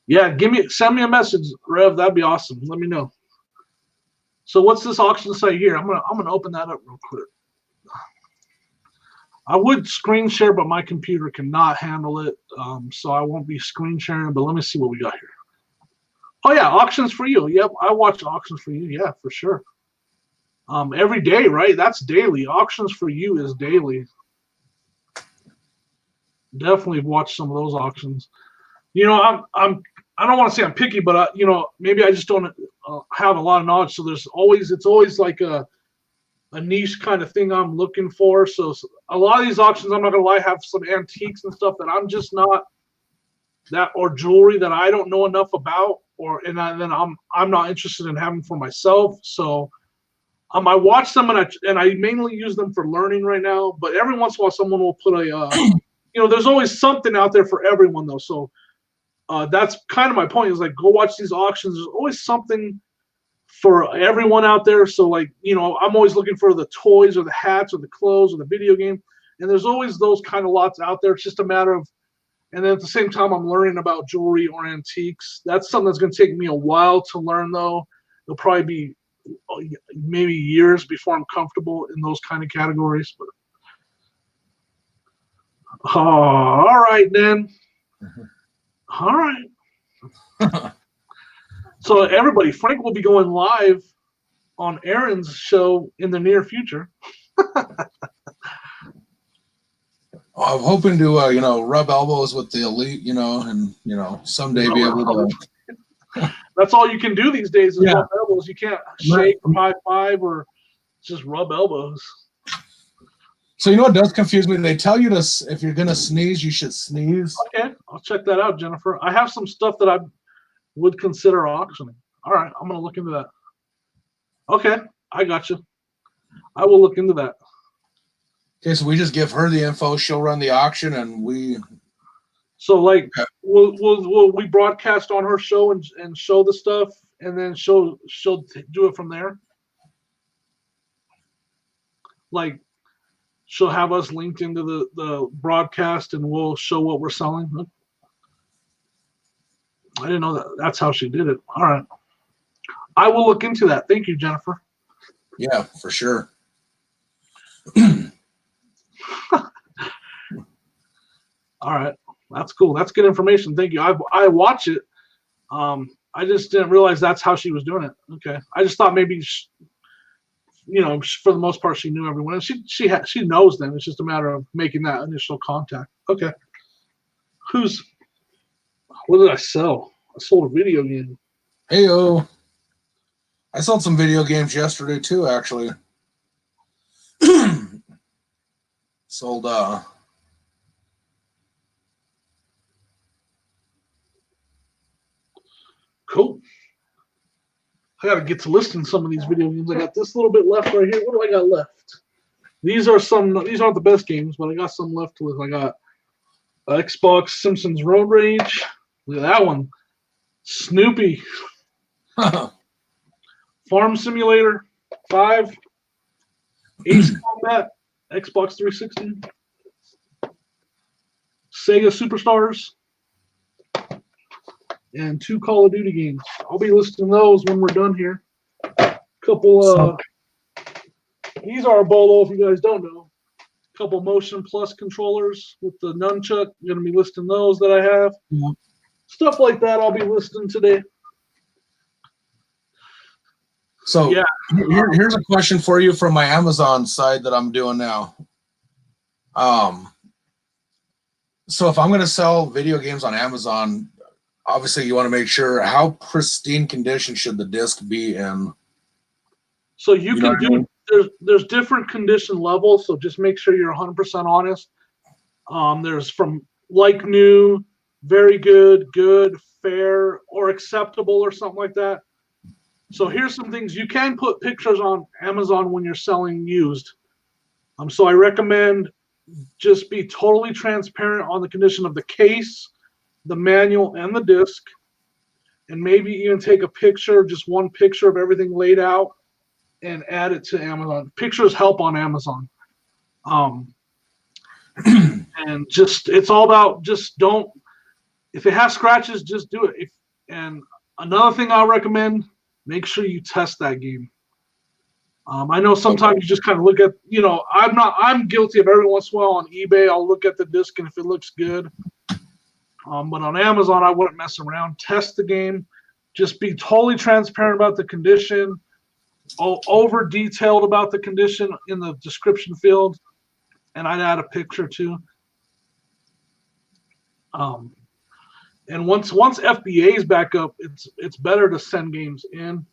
Yeah, send me a message, Rev. That'd be awesome. Let me know. So what's this auction site here? I'm gonna open that up real quick. I would screen share, but my computer cannot handle it, so I won't be screen sharing. But let me see what we got here. Oh yeah, auctions for you. Yep, I watch auctions for you. Yeah, for sure. Every day, right? That's daily. Auctions for you is daily. Definitely watch some of those auctions. You know, I don't want to say I'm picky, but maybe I just don't have a lot of knowledge. So it's always like a niche kind of thing I'm looking for. So a lot of these auctions, I'm not gonna lie, have some antiques and stuff that I'm just not or jewelry that I don't know enough about, then I'm not interested in having for myself. So I watch them and I mainly use them for learning right now. But every once in a while, someone will put there's always something out there for everyone though. So that's kind of my point. Is like go watch these auctions. There's always something for everyone out there. So like, I'm always looking for the toys or the hats or the clothes or the video game. And there's always those kind of lots out there. It's just a matter of, and then at the same time, I'm learning about jewelry or antiques. That's something that's going to take me a while to learn though. It'll probably be maybe years before I'm comfortable in those kind of categories. But all right, then. All right. So everybody, Frank will be going live on Aaron's show in the near future. I'm hoping to, rub elbows with the elite, and someday be able to. That's all you can do these days is rub elbows. You can't shake or high five or just rub elbows. So what does confuse me? They tell you if you're gonna sneeze, you should sneeze. Okay, I'll check that out, Jennifer. I have some stuff that I would consider auctioning. All right, I'm gonna look into that. Okay, I got you. I will look into that. Okay, so we just give her the info. She'll run the auction, and we. So like, will we broadcast on her show and show the stuff, and then she'll do it from there? Like she'll have us linked into the broadcast, and we'll show what we're selling. I didn't know that. That's how she did it. All right. I will look into that. Thank you, Jennifer. Yeah, for sure. All right. That's cool. That's good information. Thank you. I watch it. I just didn't realize that's how she was doing it. Okay. I just thought maybe, for the most part, she knew everyone. And she knows them. It's just a matter of making that initial contact. Okay. What did I sell? I sold a video game. Heyo. I sold some video games yesterday too, actually. Sold Cool. I gotta get to listing some of these video games. I got this little bit left right here. What do I got left? These aren't the best games, but I got some left to list. I got Xbox Simpsons Road Rage. Look at that one. Snoopy. Farm Simulator 5. Ace Combat. Xbox 360. Sega Superstars. And 2 Call of Duty games. I'll be listing those when we're done here. These are a bolo if you guys don't know. A couple Motion Plus controllers with the nunchuck. I'm going to be listing those that I have. Yeah. Stuff like that I'll be listing today. So yeah. Here's a question for you from my Amazon side that I'm doing now. So if I'm going to sell video games on Amazon, obviously you want to make sure how pristine condition should the disc be in. So you can do, there's different condition levels, so just make sure you're 100% honest. There's from like new, very good, fair, or acceptable, or something like that. So here's some things. You can put pictures on Amazon when you're selling used. So I recommend just be totally transparent on the condition of the case, the manual, and the disc, and maybe even take a picture, just one picture of everything laid out, and add it to Amazon. Pictures help on Amazon. And it's all about don't, if it has scratches, just do it. And another thing I'll recommend, make sure you test that game. I know sometimes you just kind of look at, I'm guilty of every once in a while on eBay. I'll look at the disc, and if it looks good. But on Amazon, I wouldn't mess around. Test the game. Just be totally transparent about the condition. Over detailed about the condition in the description field, and I'd add a picture too. And once FBA is back up, it's better to send games in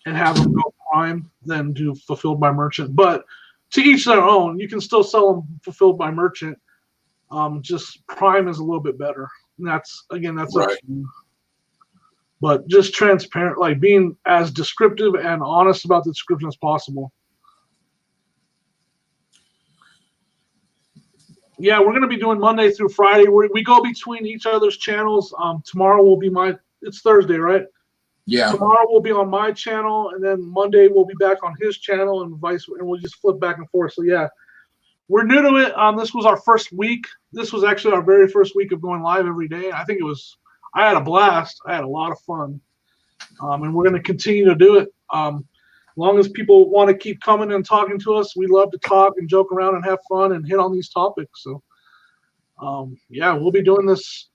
and have them go Prime than do fulfilled by merchant. But to each their own. You can still sell them fulfilled by merchant. Just Prime is a little bit better. And that's right. Up to you. But just transparent, like being as descriptive and honest about the description as possible. Yeah, we're going to be doing Monday through Friday. We go between each other's channels. Tomorrow will be it's Thursday, right? Yeah. Tomorrow will be on my channel, and then Monday we'll be back on his channel, and we'll just flip back and forth. So yeah, we're new to it. This was our first week. This was actually our very first week of going live every day. I had a blast. I had a lot of fun. And we're going to continue to do it. As long as people want to keep coming and talking to us, we love to talk and joke around and have fun and hit on these topics. So, yeah, we'll be doing this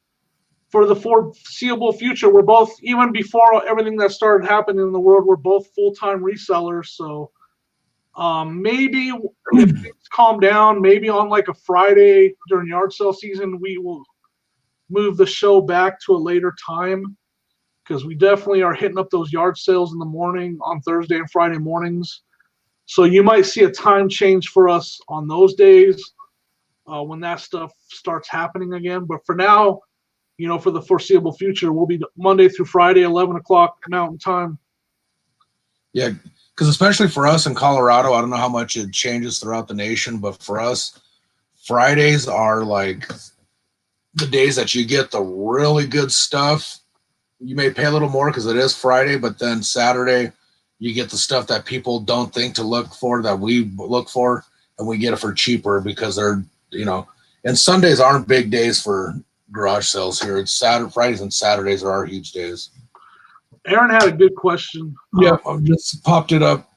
for the foreseeable future. We're both, even before everything that started happening in the world, we're both full-time resellers. So maybe if things calm down, maybe on like a Friday during yard sale season, we will move the show back to a later time, because we definitely are hitting up those yard sales in the morning on Thursday and Friday mornings. So you might see a time change for us on those days when that stuff starts happening again. But for now, for the foreseeable future, we'll be Monday through Friday, 11 o'clock Mountain Time. Yeah, because especially for us in Colorado, I don't know how much it changes throughout the nation, but for us, Fridays are like the days that you get the really good stuff. You may pay a little more because it is Friday, but then Saturday you get the stuff that people don't think to look for that we look for, and we get it for cheaper because they're, and Sundays aren't big days for garage sales here. It's Fridays and Saturdays are our huge days. Aaron had a good question. Yeah, I've just popped it up.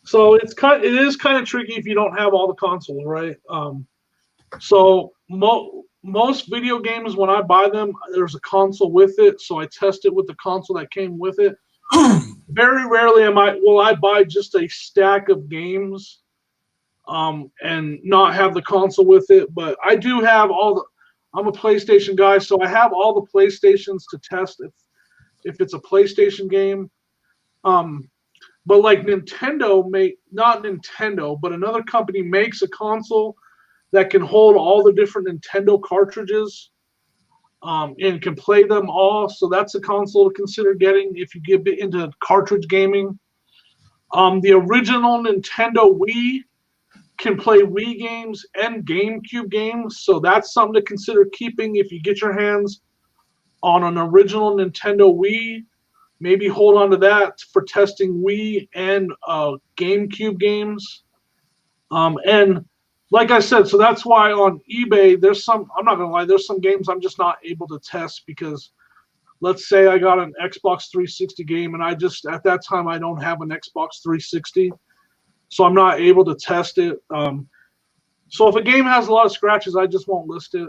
So it is kind of tricky if you don't have all the consoles, right? So most video games, when I buy them, there's a console with it, so I test it with the console that came with it. Very rarely will I buy just a stack of games, and not have the console with it. But I do have I'm a PlayStation guy, so I have all the PlayStations to test if it's a PlayStation game. But like not Nintendo, but another company makes a console that can hold all the different Nintendo cartridges, and can play them all. So that's a console to consider getting if you get into cartridge gaming. The original Nintendo Wii can play Wii games and GameCube games, so that's something to consider keeping if you get your hands on an original Nintendo Wii. Maybe hold on to that for testing Wii and GameCube games. And like I said, so that's why on eBay, I'm not going to lie, there's some games I'm just not able to test because let's say I got an Xbox 360 game and at that time, I don't have an Xbox 360. So I'm not able to test it. So if a game has a lot of scratches, I just won't list it.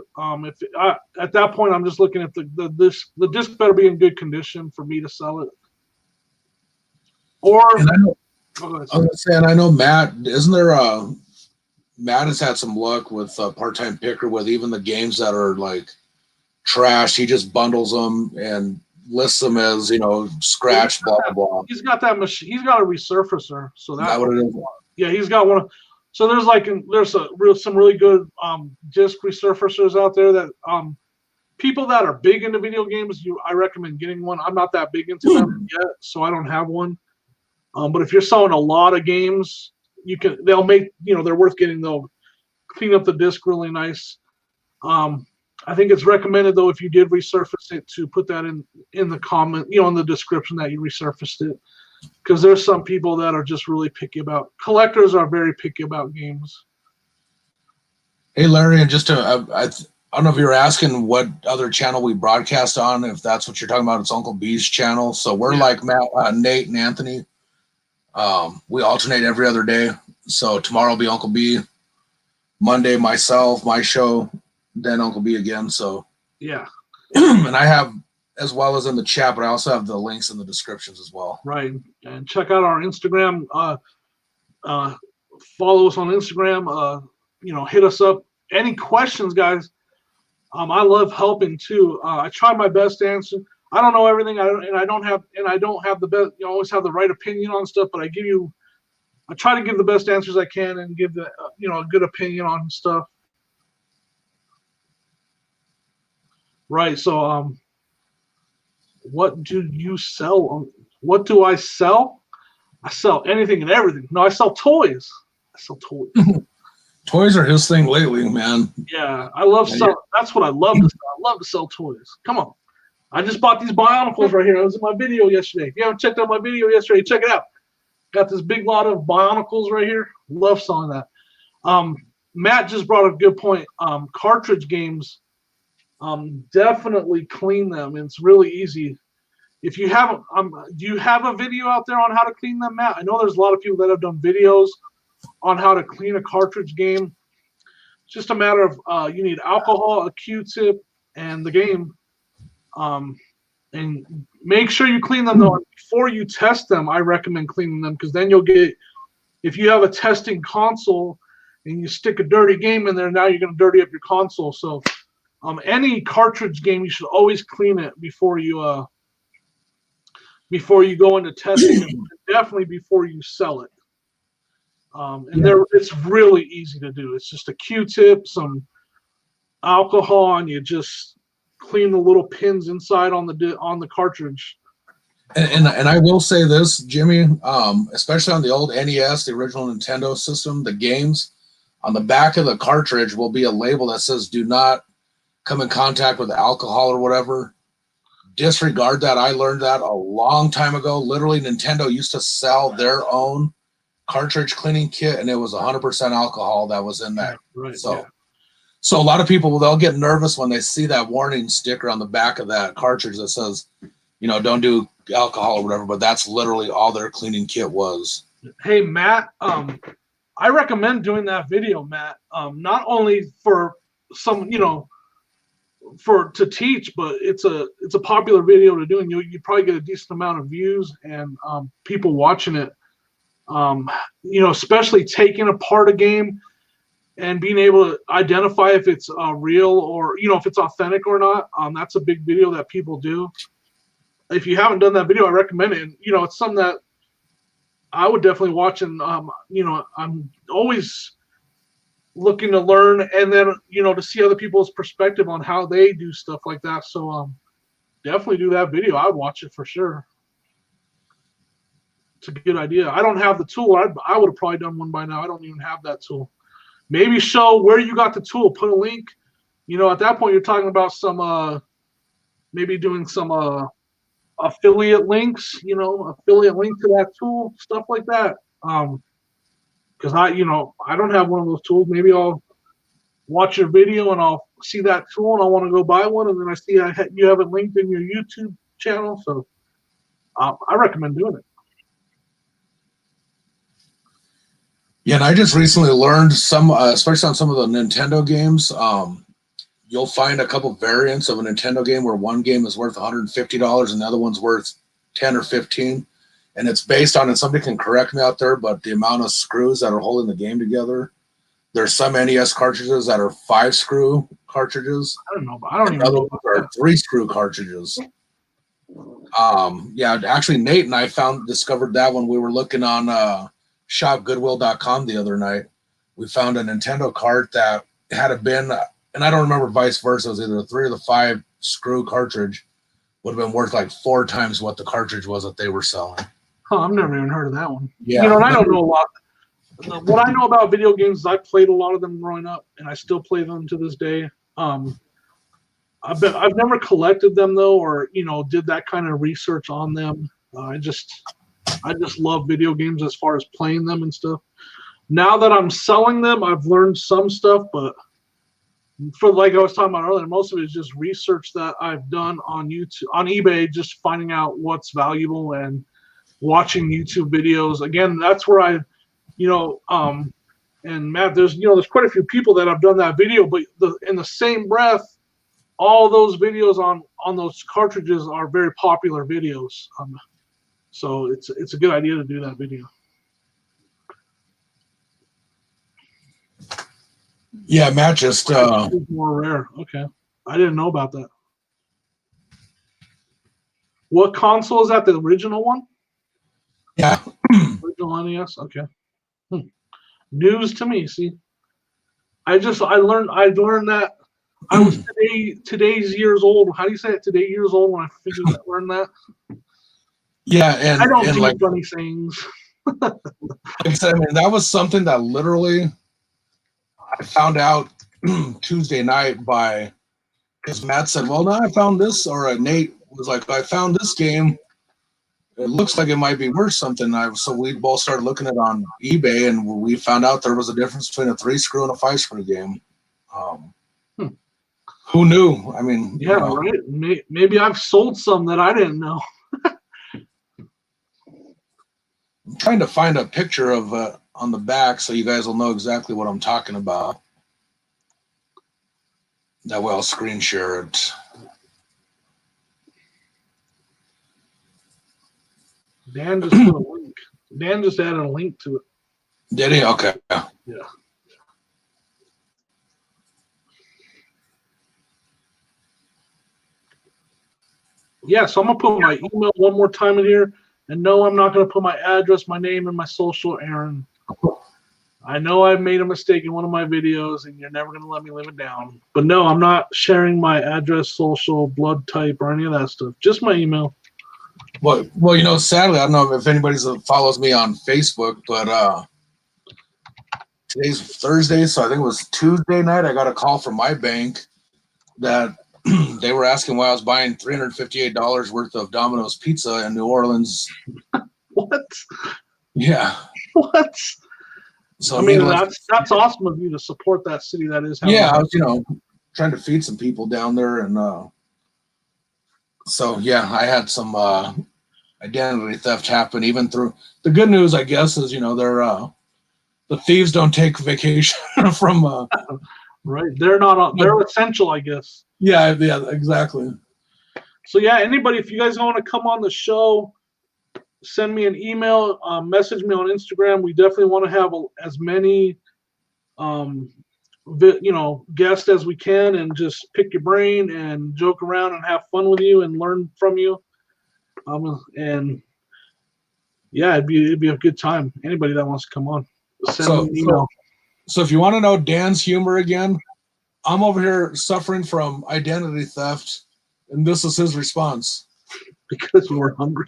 At that point, I'm just looking at the disc better be in good condition for me to sell it. Or I was gonna say, and I know Matt, isn't there? Matt has had some luck with Part-Time Picker with even the games that are like trash. He just bundles them and lists them as scratch, blah blah blah. He's got that machine. He's got a resurfacer, so that's what it is. Yeah, he's got one. So there's some really good disc resurfacers out there that people that are big into video games, I recommend getting one. I'm not that big into them yet, so I don't have one. But if you're selling a lot of games, they'll make they're worth getting. They'll clean up the disc really nice. I think it's recommended though if you did resurface it to put that in the comment, in the description that you resurfaced it. Because there's some people that are just really picky about collectors are very picky about games. Hey Larry, and just I don't know if you were asking what other channel we broadcast on. If that's what you're talking about, it's Uncle B's channel. So we're like Nate and Anthony. We alternate every other day. So tomorrow will be Uncle B. Monday myself, my show, then Uncle B again. So yeah, and I have, as well as in the chat, but I also have the links in the descriptions as well. Right. And check out our Instagram. Follow us on Instagram. Hit us up. Any questions, guys? I love helping too. I try my best to answer. I don't know everything. I don't have the best. You always have the right opinion on stuff, but I try to give the best answers I can and give a good opinion on stuff. Right. So, what do you sell? What do I sell? I sell anything and everything. No, I sell toys. Toys are his thing lately, man. Yeah, I love selling. That's what I love to sell. I love to sell toys. Come on. I just bought these Bionicles right here. I was in my video yesterday. If you haven't checked out my video yesterday, check it out. Got this big lot of Bionicles right here. Love selling that. Matt just brought a good point. Cartridge games, definitely clean them. It's really easy. If you haven't, do you have a video out there on how to clean them, Matt? I know there's a lot of people that have done videos on how to clean a cartridge game. It's just a matter of you need alcohol, a Q-tip, and the game. And make sure you clean them though. Before you test them, I recommend cleaning them because then you'll get, if you have a testing console and you stick a dirty game in there, now you're going to dirty up your console. So any cartridge game, you should always clean it before you go into testing, and definitely before you sell it. It's really easy to do. It's just a Q-tip, some alcohol, and you just clean the little pins inside on the cartridge. And I will say this, Jimmy, especially on the old NES, the original Nintendo system, the games, on the back of the cartridge will be a label that says "Do not come in contact with alcohol" or whatever. Disregard that. I learned that a long time ago. Literally, Nintendo used to sell their own cartridge cleaning kit, and it was 100% alcohol that was in that. Right. So, Yeah. so a lot of people, they'll get nervous when they see that warning sticker on the back of that cartridge that says, you know, don't do alcohol or whatever. But that's literally all their cleaning kit was. Hey, Matt. I recommend doing that video, Matt. Not only for some, you know, to teach, but it's a popular video to do, and you probably get a decent amount of views and people watching it. You know, especially taking apart a game and being able to identify if it's real or, you know, if it's authentic or not. That's a big video that people do. If you haven't done that video, I recommend it. And, you know, it's something that I would definitely watch, and you know, I'm always looking to learn, and then, you know, to see other people's perspective on how they do stuff like that. So definitely do that video. I'd watch it for sure. It's a good idea. I don't have the tool. I would have probably done one by now. I don't even have that tool. Maybe show where you got the tool. Put a link. You know, at that point, you're talking about some maybe doing some affiliate links. You know, affiliate link to that tool, stuff like that. Because you know, I don't have one of those tools. Maybe I'll watch your video and I'll see that tool and I want to go buy one, and then I see you have it linked in your YouTube channel. So I recommend doing it. Yeah, and I just recently learned some, especially on some of the Nintendo games, you'll find a couple variants of a Nintendo game where one game is worth $150 and the other one's worth 10 or 15. And it's based on, and somebody can correct me out there, but the amount of screws that are holding the game together. There's some NES cartridges that are 5-screw cartridges. I don't know. I don't even know. Are 3-screw cartridges. Yeah, actually, Nate and I discovered that when we were looking on shopgoodwill.com the other night. We found a Nintendo cart that had a bin, and I don't remember vice versa. It was either a 3 or the 5-screw cartridge. Would have been worth like 4 times what the cartridge was that they were selling. Huh, I've never even heard of that one. Yeah, you know, and I don't know a lot. What I know about video games is I played a lot of them growing up, and I still play them to this day. I've never collected them though, or, you know, did that kind of research on them. I just love video games as far as playing them and stuff. Now that I'm selling them, I've learned some stuff, but for, like I was talking about earlier, most of it is just research that I've done on YouTube, on eBay, just finding out what's valuable and watching YouTube videos. Again, that's where I, you know, and Matt, there's quite a few people that have done that video, but in the same breath, all those videos on those cartridges are very popular videos. So it's a good idea to do that video. Yeah, Matt just more rare. Okay, I didn't know about that. What console is that? The original one? Yeah. Original NES. Okay. News to me. See, I learned that I was today's years old. How do you say it? Today years old when I learned that. Yeah, and I don't do like funny things. Like I said, I mean, that was something that literally I found out Tuesday night because Matt said, well, now I found this, or Nate was like, I found this game. It looks like it might be worth something. So we both started looking at it on eBay, and we found out there was a difference between a 3-screw and a 5-screw game. Who knew? I mean, yeah, right. Maybe I've sold some that I didn't know. I'm trying to find a picture of on the back so you guys will know exactly what I'm talking about. That way I'll screen share it. Dan just put a link. Dan just added a link to it. Did he? Okay. Yeah. Yeah, so I'm going to put my email one more time in here. And no, I'm not going to put my address, my name, and my social, Aaron. I know I've made a mistake in one of my videos, and you're never going to let me live it down. But no, I'm not sharing my address, social, blood type, or any of that stuff. Just my email. Well, you know, sadly, I don't know if anybody follows me on Facebook, but today's Thursday, so I think it was Tuesday night, I got a call from my bank that they were asking why I was buying $358 worth of Domino's pizza in New Orleans. What? Yeah. What? So I mean, that's awesome of you to support that city. That is. Yeah, I was, trying to feed some people down there, and so yeah, I had some identity theft happen. Even through the good news, I guess, is they're the thieves don't take vacation from. Right, they're not. They're essential, I guess. Yeah, exactly. So yeah, anybody, if you guys want to come on the show, send me an email, message me on Instagram. We definitely want to have as many, guests as we can, and just pick your brain and joke around and have fun with you and learn from you. And yeah, it'd be a good time. Anybody that wants to come on, send me an email. So if you want to know Dan's humor again, I'm over here suffering from identity theft, and this is his response. Because you were hungry.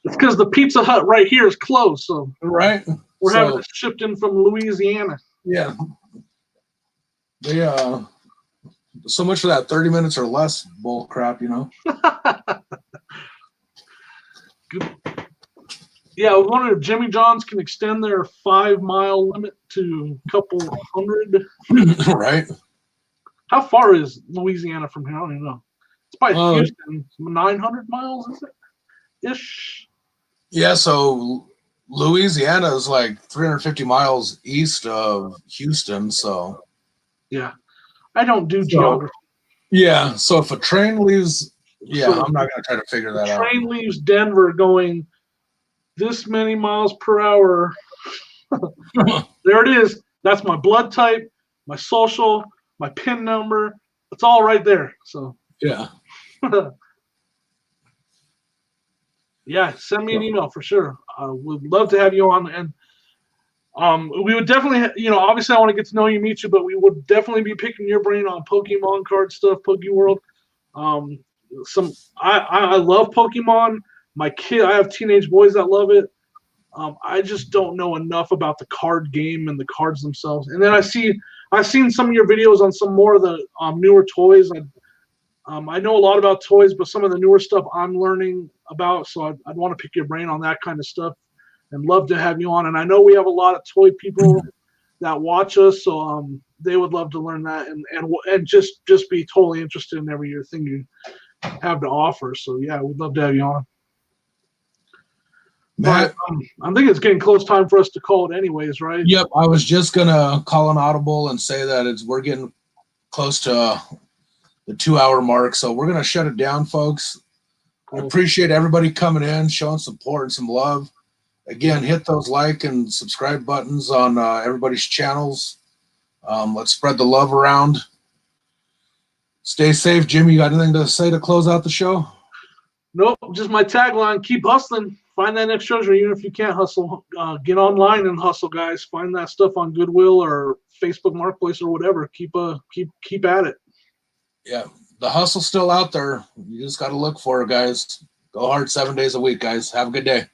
It's because the Pizza Hut right here is closed, so right. We're having it shipped in from Louisiana. Yeah. They so much for that 30 minutes or less bull crap, Yeah, I was wondering if Jimmy John's can extend their 5-mile limit to a couple hundred. Right. How far is Louisiana from here? I don't even know. It's by Houston. 900 miles, is it? Ish. Yeah, so Louisiana is like 350 miles east of Houston, so. Yeah. I don't do geography. Yeah, so if a train leaves, I'm not going to try to figure that out. Train leaves Denver going this many miles per hour. There it is. That's my blood type, my social, my PIN number. It's all right there. So yeah. Yeah, send me an email for sure. We'd love to have you on, and we would definitely, obviously I want to get to know you, meet you, but we would definitely be picking your brain on Pokemon card stuff, Pokeworld. I love Pokemon. I have teenage boys that love it. I just don't know enough about the card game and the cards themselves. And then I've seen some of your videos on some more of the newer toys. I know a lot about toys, but some of the newer stuff I'm learning about, so I'd want to pick your brain on that kind of stuff and love to have you on. And I know we have a lot of toy people that watch us, so they would love to learn that and just be totally interested in every thing you have to offer. So yeah, we'd love to have you on. But I think it's getting close time for us to call it anyways, right? Yep, I was just gonna call an audible and say that we're getting close to the 2-hour mark, so we're gonna shut it down, folks. I appreciate everybody coming in, showing support and some love. Again, hit those like and subscribe buttons on everybody's channels. Let's spread the love around. Stay safe. Jimmy, you got anything to say to close out the show? Nope, just my tagline: keep hustling. Find that next treasure, even if you can't hustle. Get online and hustle, guys. Find that stuff on Goodwill or Facebook Marketplace or whatever. Keep at it. Yeah, the hustle's still out there. You just got to look for it, guys. Go hard 7 days a week, guys. Have a good day.